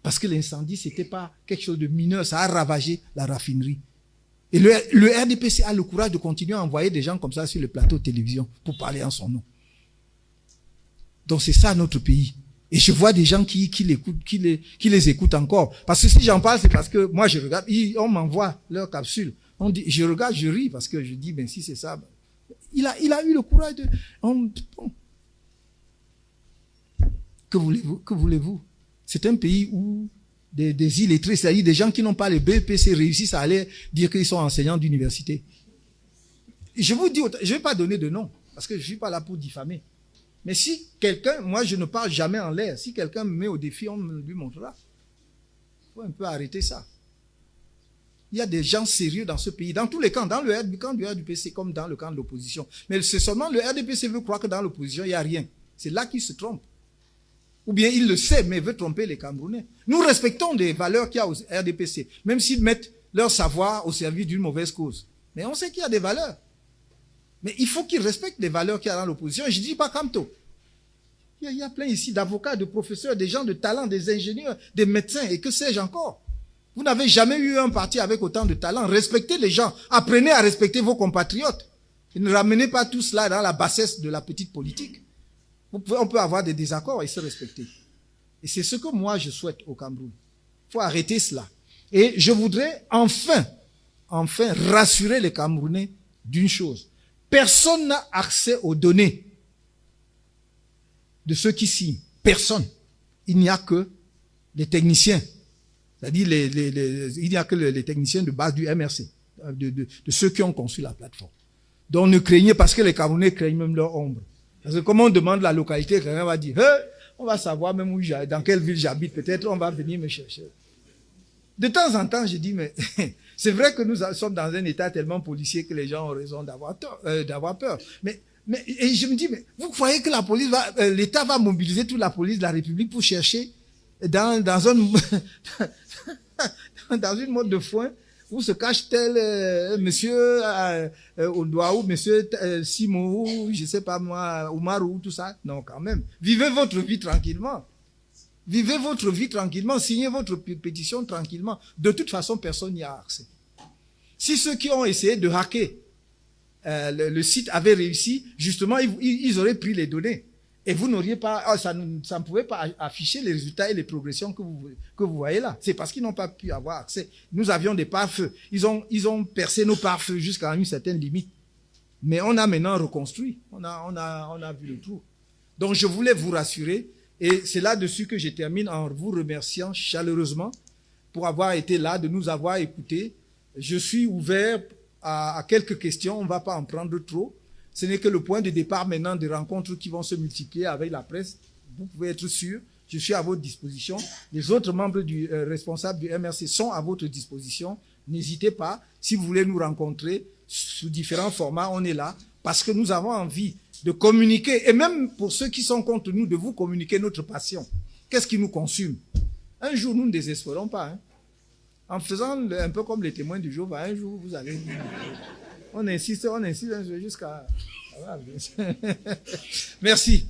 Parce que l'incendie, c'était pas quelque chose de mineur, ça a ravagé la raffinerie. Et le RDPC a le courage de continuer à envoyer des gens comme ça sur le plateau de télévision pour parler en son nom. Donc c'est ça notre pays. Et je vois des gens qui les écoutent encore. Parce que si j'en parle, c'est parce que moi je regarde, on m'envoie leur capsule. On dit, je regarde, je ris parce que je dis, ben si c'est ça, ben, il a eu le courage de. Bon. Que voulez-vous? C'est un pays où des illettrés, c'est-à-dire des gens qui n'ont pas les BEPC réussissent à aller dire qu'ils sont enseignants d'université. Je vous dis, je ne vais pas donner de nom, parce que je ne suis pas là pour diffamer. Mais si quelqu'un, moi je ne parle jamais en l'air, si quelqu'un me met au défi, on lui montrera. Il faut un peu arrêter ça. Il y a des gens sérieux dans ce pays, dans tous les camps, dans le camp du RDPC comme dans le camp de l'opposition. Mais c'est seulement le RDPC veut croire que dans l'opposition, il n'y a rien. C'est là qu'il se trompe. Ou bien il le sait, mais veut tromper les Camerounais. Nous respectons des valeurs qu'il y a au RDPC, même s'ils mettent leur savoir au service d'une mauvaise cause. Mais on sait qu'il y a des valeurs. Mais il faut qu'ils respectent les valeurs qu'il y a dans l'opposition. Et je ne dis pas Kamto. Il y a plein ici d'avocats, de professeurs, des gens de talent, des ingénieurs, des médecins et que sais-je encore. Vous n'avez jamais eu un parti avec autant de talent. Respectez les gens. Apprenez à respecter vos compatriotes. Et ne ramenez pas tout cela dans la bassesse de la petite politique. On peut avoir des désaccords et se respecter. Et c'est ce que moi je souhaite au Cameroun. Il faut arrêter cela. Et je voudrais enfin rassurer les Camerounais d'une chose. Personne n'a accès aux données de ceux qui signent. Personne. Il n'y a que les techniciens. C'est-à-dire il n'y a que les techniciens de base du MRC, de ceux qui ont conçu la plateforme. Donc ne craignez, parce que les Camerounais craignent même leur ombre. Parce que comme on demande la localité, quelqu'un va dire, on va savoir même dans quelle ville j'habite, peut-être on va venir me chercher. De temps en temps, je dis, mais c'est vrai que nous sommes dans un état tellement policier que les gens ont raison d'avoir peur. Et je me dis, mais vous croyez que l'État va mobiliser toute la police de la République pour chercher dans une mode de foin où se cache tel monsieur Odoa ou monsieur Simo, ou je sais pas moi, Oumarou, tout ça. Non, quand même. Vivez votre vie tranquillement. Vivez votre vie tranquillement. Signez votre pétition tranquillement. De toute façon, personne n'y a accès. Si ceux qui ont essayé de hacker le site avaient réussi, justement, ils auraient pris les données. Et vous n'auriez pas, ça ne pouvait pas afficher les résultats et les progressions que vous voyez là. C'est parce qu'ils n'ont pas pu avoir accès. Nous avions des pare-feux. Ils ont percé nos pare-feux jusqu'à une certaine limite. Mais on a maintenant reconstruit. On a vu le trou. Donc je voulais vous rassurer. Et c'est là-dessus que je termine en vous remerciant chaleureusement pour avoir été là, de nous avoir écoutés. je suis ouvert à quelques questions. On ne va pas en prendre trop. Ce n'est que le point de départ maintenant des rencontres qui vont se multiplier avec la presse. Vous pouvez être sûr. Je suis à votre disposition. Les autres membres responsables du MRC sont à votre disposition. N'hésitez pas. Si vous voulez nous rencontrer sous différents formats, on est là parce que nous avons envie de communiquer, et même pour ceux qui sont contre nous, de vous communiquer notre passion. Qu'est-ce qui nous consume? Un jour, nous ne désespérons pas. Hein. En faisant un peu comme les témoins du Jéhovah, un jour, vous allez... On insiste jusqu'à... Merci.